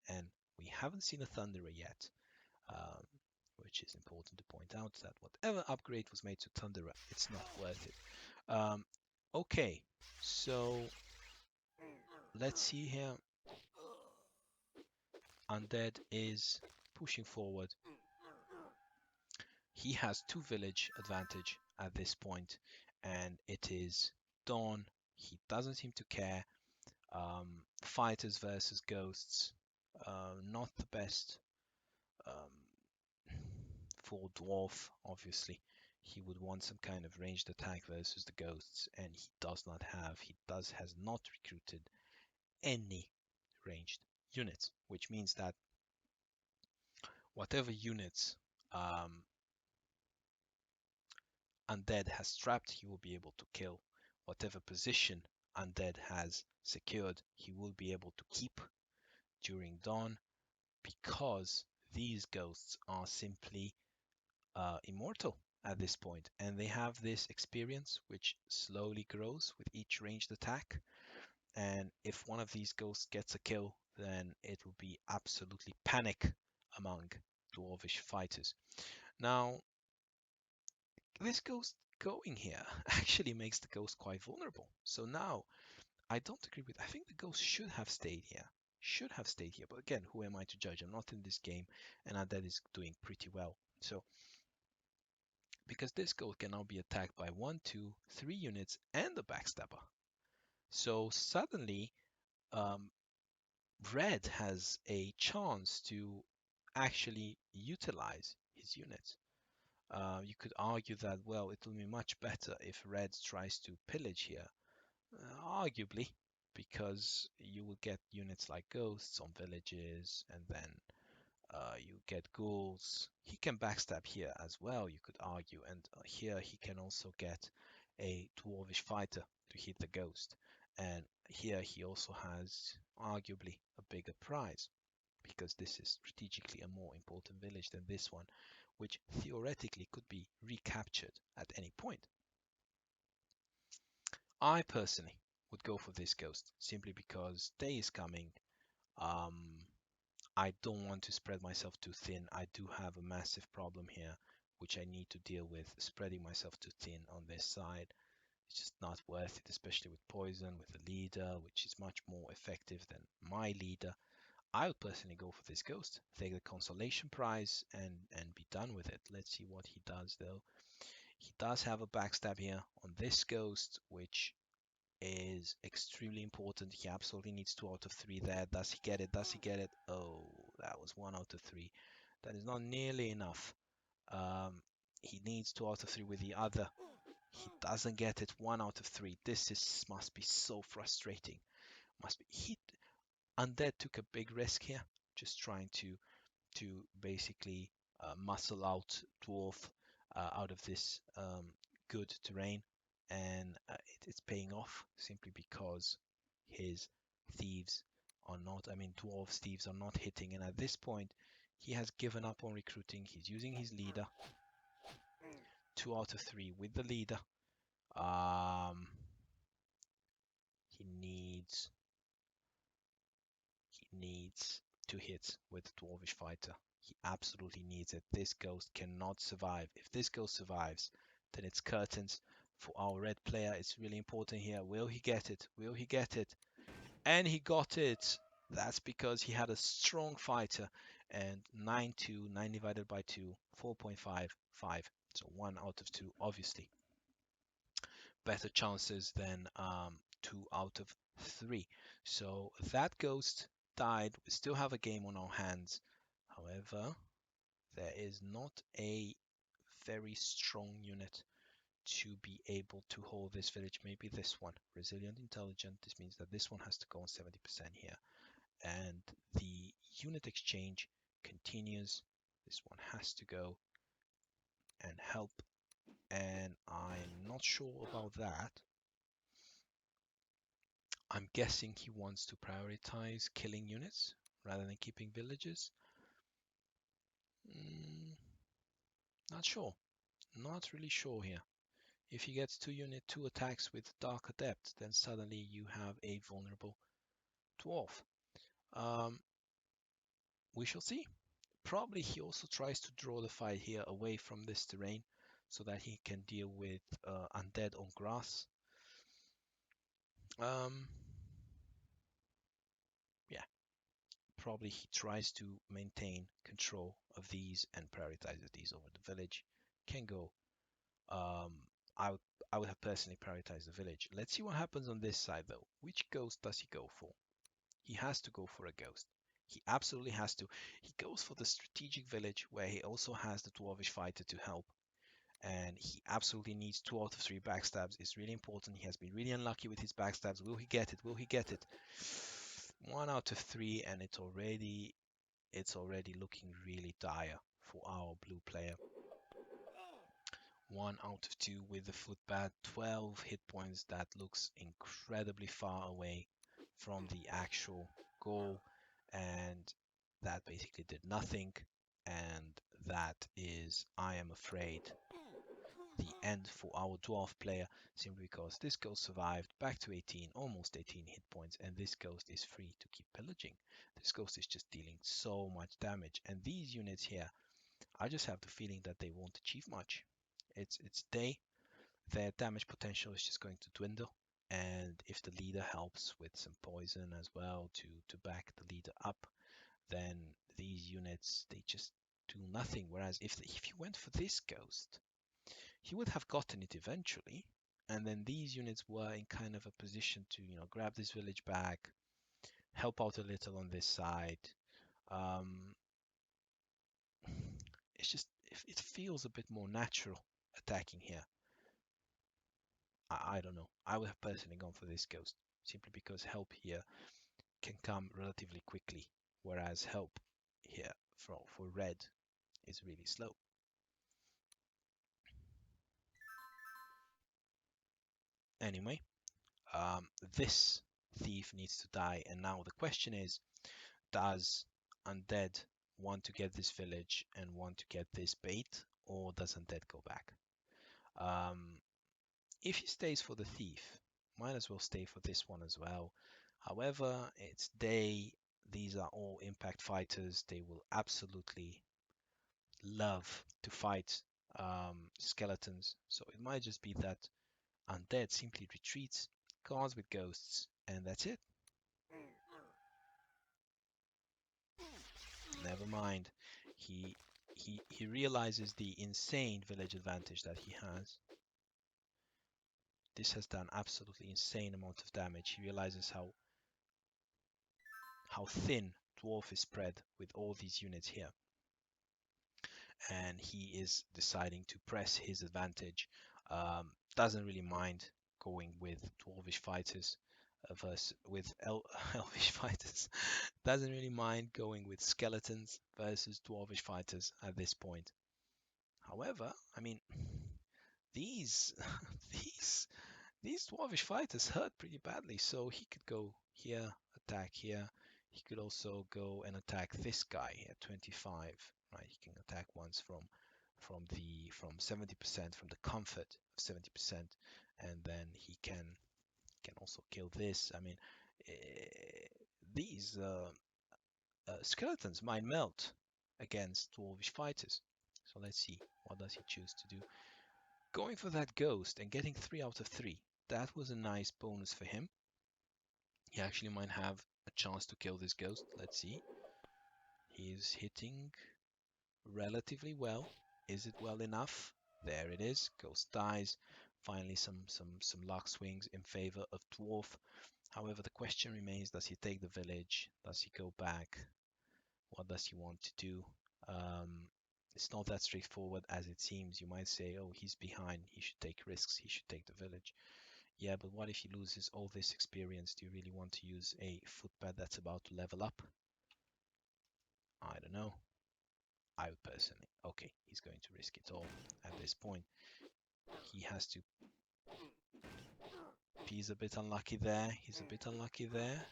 And we haven't seen a Thunderer yet, um, which is important to point out that whatever upgrade was made to Thunderer, it's not worth it. Okay, so let's see here. Undead is pushing forward. He has 2 village advantage at this point, and it is dawn. He doesn't seem to care. Fighters versus ghosts, not the best for Dwarf, obviously. He would want some kind of ranged attack versus the ghosts, and he does not have. Has not recruited any ranged units, which means that whatever units Undead has trapped, he will be able to kill. Whatever position Undead has secured, he will be able to keep during dawn, because these ghosts are simply immortal at this point, and they have this experience which slowly grows with each ranged attack. And if one of these ghosts gets a kill, then it will be absolutely panic among Dwarvish fighters. Now, this ghost going here actually makes the ghost quite vulnerable. So now, I don't agree with. I think the ghost should have stayed here. Should have stayed here. But again, who am I to judge? I'm not in this game, and Undead is doing pretty well. So, because this ghost can now be attacked by 1, 2, 3 units and a backstabber. So suddenly, um, Red has a chance to actually utilize his units. You could argue that, well, it will be much better if Red tries to pillage here. Arguably, because you will get units like ghosts on villages, and then you get ghouls. He can backstab here as well, you could argue, and here he can also get a dwarvish fighter to hit the ghost. And here he also has arguably a bigger prize, because this is strategically a more important village than this one, which theoretically could be recaptured at any point. I personally would go for this ghost simply because day is coming. I don't want to spread myself too thin. I do have a massive problem here, which I need to deal with, spreading myself too thin on this side. It's just not worth it, especially with poison, with the leader, which is much more effective than my leader. I would personally go for this ghost, take the consolation prize, and be done with it. Let's see what he does, though. He does have a backstab here on this ghost, which is extremely important. He absolutely needs 2 out of 3 there. Does he get it? Does he get it? Oh, that was 1 out of 3. That is not nearly enough. He needs 2 out of 3 with the other. He doesn't get it. 1 out of 3. Must be so frustrating. Must be. Undead took a big risk here, just trying to basically muscle out Dwarf out of this good terrain, and it's paying off simply because his thieves are not, I mean, Dwarves thieves are not hitting, and at this point he has given up on recruiting. He's using his leader. 2 out of 3 with the leader. He needs 2 hits with the Dwarvish fighter. He absolutely needs it. This ghost cannot survive. If this ghost survives, then it's curtains for our red player. It's really important here. Will he get it? Will he get it? And he got it. That's because he had a strong fighter. And 9-2, 9 divided by 2, 4.55. So 1 out of 2, obviously. Better chances than 2 out of 3. So that ghost died. We still have a game on our hands. However, there is not a very strong unit to be able to hold this village. Maybe this one, resilient, intelligent. This means that this one has to go on 70% here. And the unit exchange continues. This one has to go and help. And I'm not sure about that. I'm guessing he wants to prioritize killing units rather than keeping villages. Not sure. Not really sure here. If he gets 2 attacks with Dark Adept, then suddenly you have a vulnerable Dwarf. We shall see. Probably he also tries to draw the fight here away from this terrain so that he can deal with Undead on grass. Yeah, probably he tries to maintain control of these and prioritizes these over the village. Can go. I would have personally prioritized the village. Let's see what happens on this side though. Which ghost does he go for? He has to go for a ghost. He absolutely has to. He goes for the strategic village where he also has the Dwarvish fighter to help. And he absolutely needs 2 out of 3 backstabs. It's really important. He has been really unlucky with his backstabs. Will he get it? Will he get it? 1 out of 3, and it's already looking really dire for our blue player. 1 out of 2 with the footpad, 12 hit points. That looks incredibly far away from the actual goal, and that basically did nothing. And that is, I am afraid, the end for our dwarf player, simply because this ghost survived back to 18, almost 18 hit points, and this ghost is free to keep pillaging. This ghost is just dealing so much damage, and these units here, I just have the feeling that they won't achieve much. It's day. Their damage potential is just going to dwindle, and if the leader helps with some poison as well to back the leader up, then these units, they just do nothing. Whereas if you went for this ghost, he would have gotten it eventually, and then these units were in kind of a position to, grab this village back, help out a little on this side. It's just, it feels a bit more natural attacking here. I don't know. I would have personally gone for this ghost, simply because help here can come relatively quickly, whereas help here for red is really slow. Anyway, this thief needs to die, and now the question is, does Undead want to get this village and want to get this bait, or does Undead go back? If he stays for the thief, might as well stay for this one as well. However, it's day. These are all impact fighters. They will absolutely love to fight skeletons. So it might just be that Undead simply retreats, guards with ghosts, and that's it. Never mind. He realizes the insane village advantage that he has. This has done absolutely insane amount of damage. He realizes how thin Dwarf is spread with all these units here. And he is deciding to press his advantage. Doesn't really mind going with Dwarvish fighters versus with Elvish fighters. Doesn't really mind going with skeletons versus Dwarvish fighters at this point. However, I mean, these these these Dwarvish fighters hurt pretty badly, so he could go here, attack here. He could also go and attack this guy here, 25. Right, he can attack once from 70% from the comfort of 70%, and then he can also kill this. I mean, these skeletons might melt against Dwarvish fighters. So let's see, what does he choose to do? Going for that ghost and getting 3 out of 3. That was a nice bonus for him. He actually might have a chance to kill this ghost. Let's see. He's hitting relatively well. Is it well enough? There it is. Ghost dies. Finally, some luck swings in favor of Dwarf. However, the question remains: does he take the village? Does he go back? What does he want to do? It's not that straightforward as it seems. You might say, oh, he's behind. He should take risks. He should take the village. Yeah, but what if he loses all this experience? Do you really want to use a footpad that's about to level up? I don't know. I would personally. Okay, he's going to risk it all at this point. He has to. He's a bit unlucky there. He's a bit unlucky there.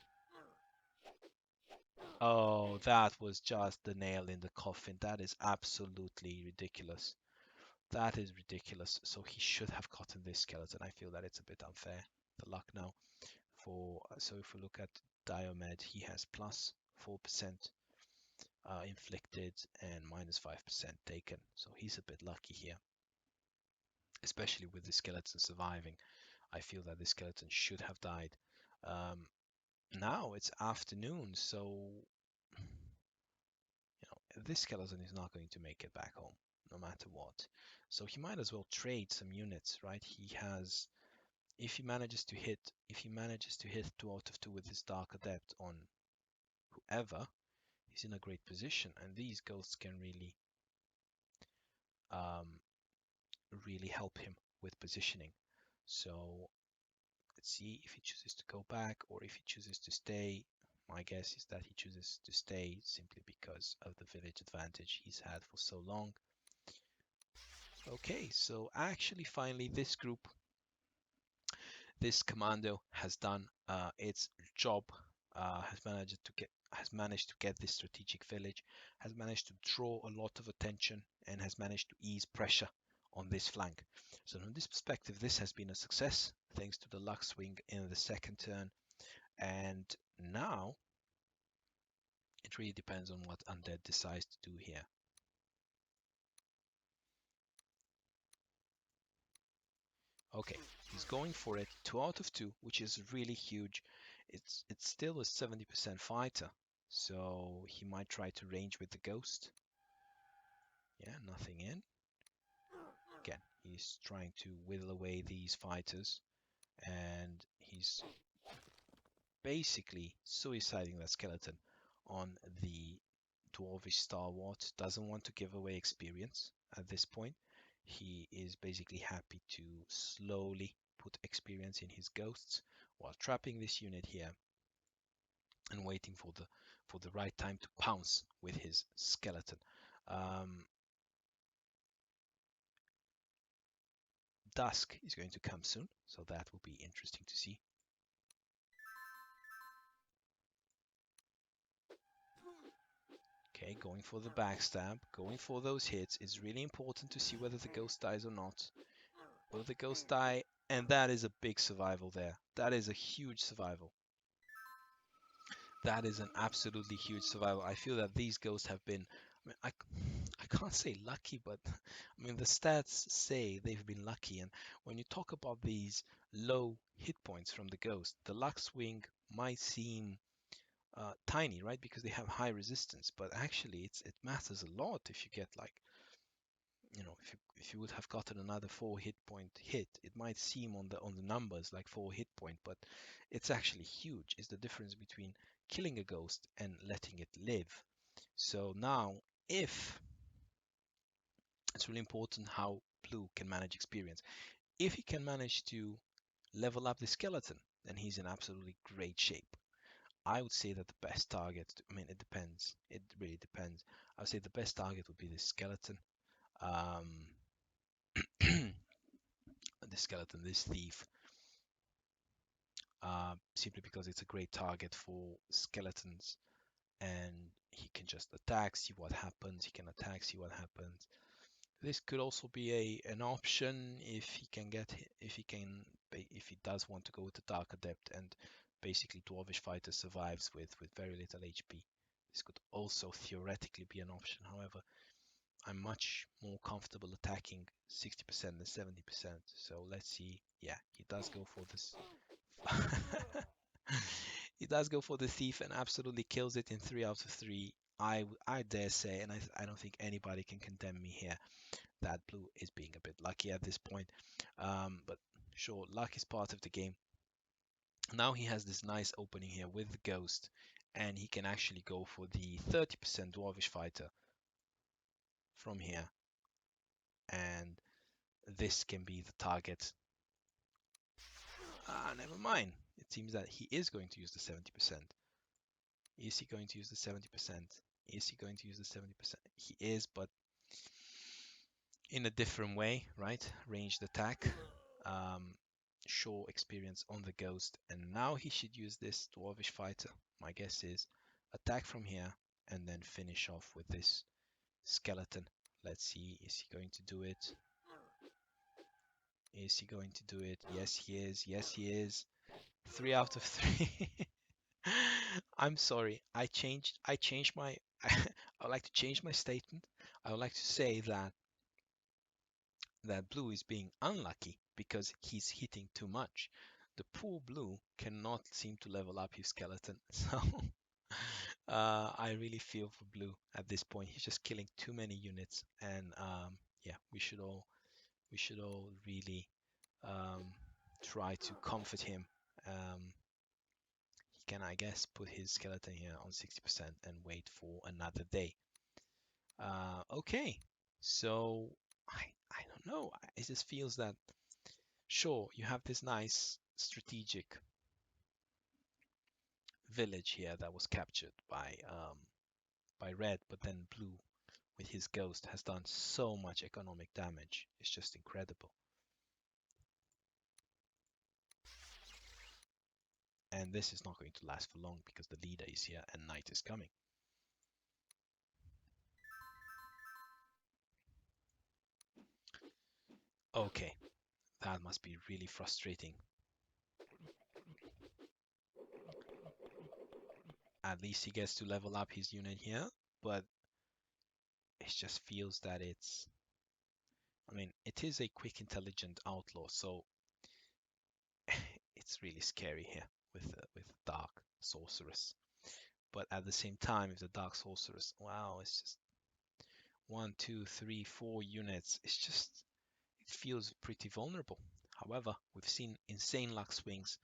Oh, that was just the nail in the coffin. That is absolutely ridiculous. That is ridiculous. So he should have gotten this skeleton. I feel that it's a bit unfair. The luck now. So if we look at diomed, he has plus 4% inflicted and minus 5% taken. So he's a bit lucky here, especially with the skeleton surviving. I feel that the skeleton should have died. Now it's afternoon, so this skeleton is not going to make it back home, no matter what. So he might as well trade some units, right? He has, if he manages to hit 2 out of 2 with his Dark Adept on whoever, he's in a great position, and these ghosts can really help him with positioning. So let's see if he chooses to go back or if he chooses to stay. My guess is that he chooses to stay simply because of the village advantage he's had for so long. Okay, so actually finally this group, this commando has done its job, has managed to get this strategic village, has managed to draw a lot of attention, and has managed to ease pressure on this flank. So from this perspective, this has been a success thanks to the luck swing in the second turn. And now it really depends on what Undead decides to do here. Okay, he's going for it. 2 out of 2, which is really huge. It's still a 70% fighter, so he might try to range with the ghost. Yeah, nothing in. Again, he's trying to whittle away these fighters, and he's basically suiciding that skeleton on the Dwarvish stalwart. Doesn't want to give away experience at this point. He is basically happy to slowly put experience in his ghosts while trapping this unit here and waiting for the right time to pounce with his skeleton. Dusk is going to come soon, so that will be interesting to see. Okay, going for the backstab, going for those hits. It's really important to see whether the ghost dies or not. Will the ghost die? And that is a big survival there. That is a huge survival. That is an absolutely huge survival. I feel that these ghosts have been mean, I can't say lucky, but I mean the stats say they've been lucky. And when you talk about these low hit points from the ghost, the luck swing might seem tiny, right? Because they have high resistance, but actually it matters a lot if you get like, if you would have gotten another 4 hit point hit, it might seem on the numbers like 4 hit point, but it's actually huge. It's the difference between killing a ghost and letting it live. So now, if it's really important how Blue can manage experience. If he can manage to level up the skeleton, then he's in absolutely great shape. I would say that the best target, I mean, it depends. It really depends. I would say the best target would be the skeleton. Um, the skeleton, this thief, simply because it's a great target for skeletons, and he can just attack, see what happens. He can attack, see what happens. This could also be an option if he can if he does want to go with the Dark Adept and basically Dwarvish Fighter survives with very little HP. This could also theoretically be an option. However, I'm much more comfortable attacking 60% than 70%. So let's see. Yeah, he does go for this. He does go for the thief and absolutely kills it in 3 out of 3. I dare say, and I don't think anybody can condemn me here, that Blue is being a bit lucky at this point. But sure, luck is part of the game. Now he has this nice opening here with the Ghost, and he can actually go for the 30% Dwarvish Fighter from here, and this can be the target. Never mind. It seems that he is going to use the 70%. Is he going to use the 70%? Is he going to use the 70%? He is, but in a different way, right? Ranged attack. Um, Show experience on the ghost, and now he should use this Dwarvish Fighter. My guess is attack from here and then finish off with this skeleton. Let's see, is he going to do it? Is he going to do it? Yes, he is. Yes, he is. 3 out of 3. I'm sorry. I changed my I would like to change my statement. I would like to say that Blue is being unlucky because he's hitting too much. The poor Blue cannot seem to level up his skeleton. So I really feel for Blue at this point. He's just killing too many units, and yeah, we should all really um, try to comfort him. He can, I guess, put his skeleton here on 60% and wait for another day. Okay, so I don't know. It just feels that sure you have this nice strategic village here that was captured by red, but then blue with his ghost has done so much economic damage. It's just incredible. And this is not going to last for long because the leader is here and night is coming. Okay, that must be really frustrating. At least he gets to level up his unit here, but it just feels that I mean, it is a quick, intelligent outlaw, so it's really scary here with Dark Sorceress. But at the same time, if the Dark Sorceress, wow, it's just 1, 2, 3, 4 units. It feels pretty vulnerable. However, we've seen insane luck swings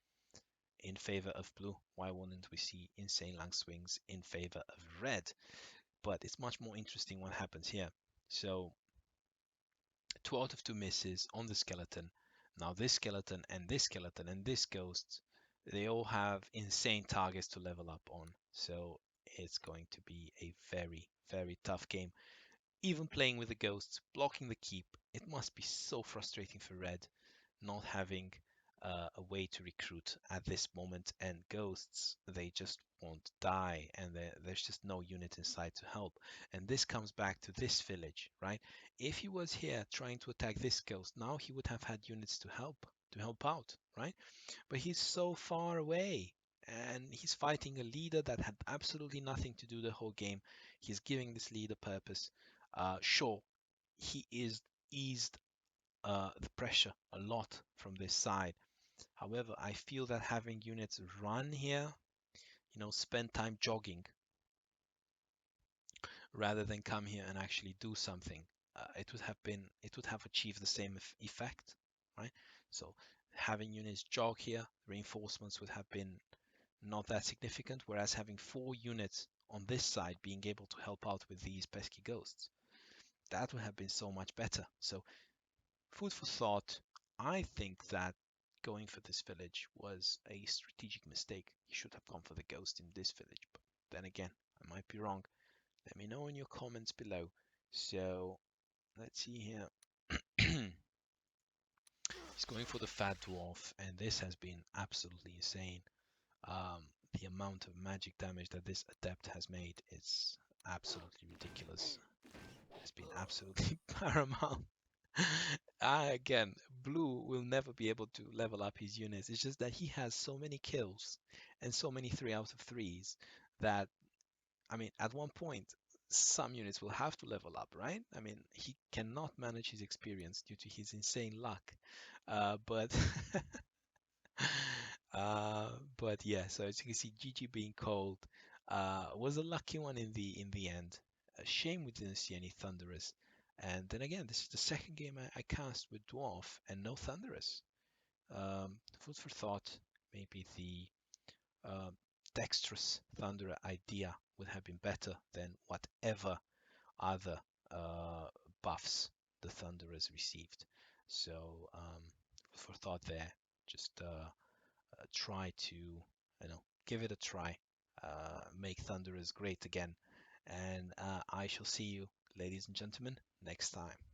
in favor of blue. Why wouldn't we see insane luck swings in favor of red? But it's much more interesting what happens here. So 2 out of 2 misses on the skeleton. Now this skeleton and this skeleton and this ghost, they all have insane targets to level up on. So it's going to be a very, very tough game. Even playing with the ghosts, blocking the keep, it must be so frustrating for red not having a way to recruit at this moment, and ghosts, they just won't die, and there's just no unit inside to help. And this comes back to this village, right? If he was here trying to attack this ghost, now he would have had units to help out, right? But he's so far away, and he's fighting a leader that had absolutely nothing to do the whole game. He's giving this leader purpose. Sure, he is eased the pressure a lot from this side. However, I feel that having units run here, spend time jogging rather than come here and actually do something, it would have achieved the same effect, right? So having units jog here, reinforcements would have been not that significant, whereas having 4 units on this side being able to help out with these pesky ghosts, that would have been so much better. So food for thought. I think that going for this village was a strategic mistake. He should have gone for the ghost in this village, but then again, I might be wrong. Let me know in your comments below. So let's see here. He's going for the fat dwarf, and this has been absolutely insane. Um, the amount of magic damage that this adept has made is absolutely ridiculous. It's been absolutely paramount. Again, Blue will never be able to level up his units. It's just that he has so many kills and so many 3 out of 3s that, I mean, at one point, some units will have to level up, right? I mean, he cannot manage his experience due to his insane luck. But uh, but yeah, so as you can see, GG being called was a lucky one in the end. A shame we didn't see any Thunderers. And then again, this is the second game I cast with Dwarf and no Thunderers. Food for thought. Maybe the uh, dexterous Thunderer idea would have been better than whatever other uh, buffs the Thunderers received. So for thought there, just try to, give it a try. Make Thunderers great again. And I shall see you, ladies and gentlemen, next time.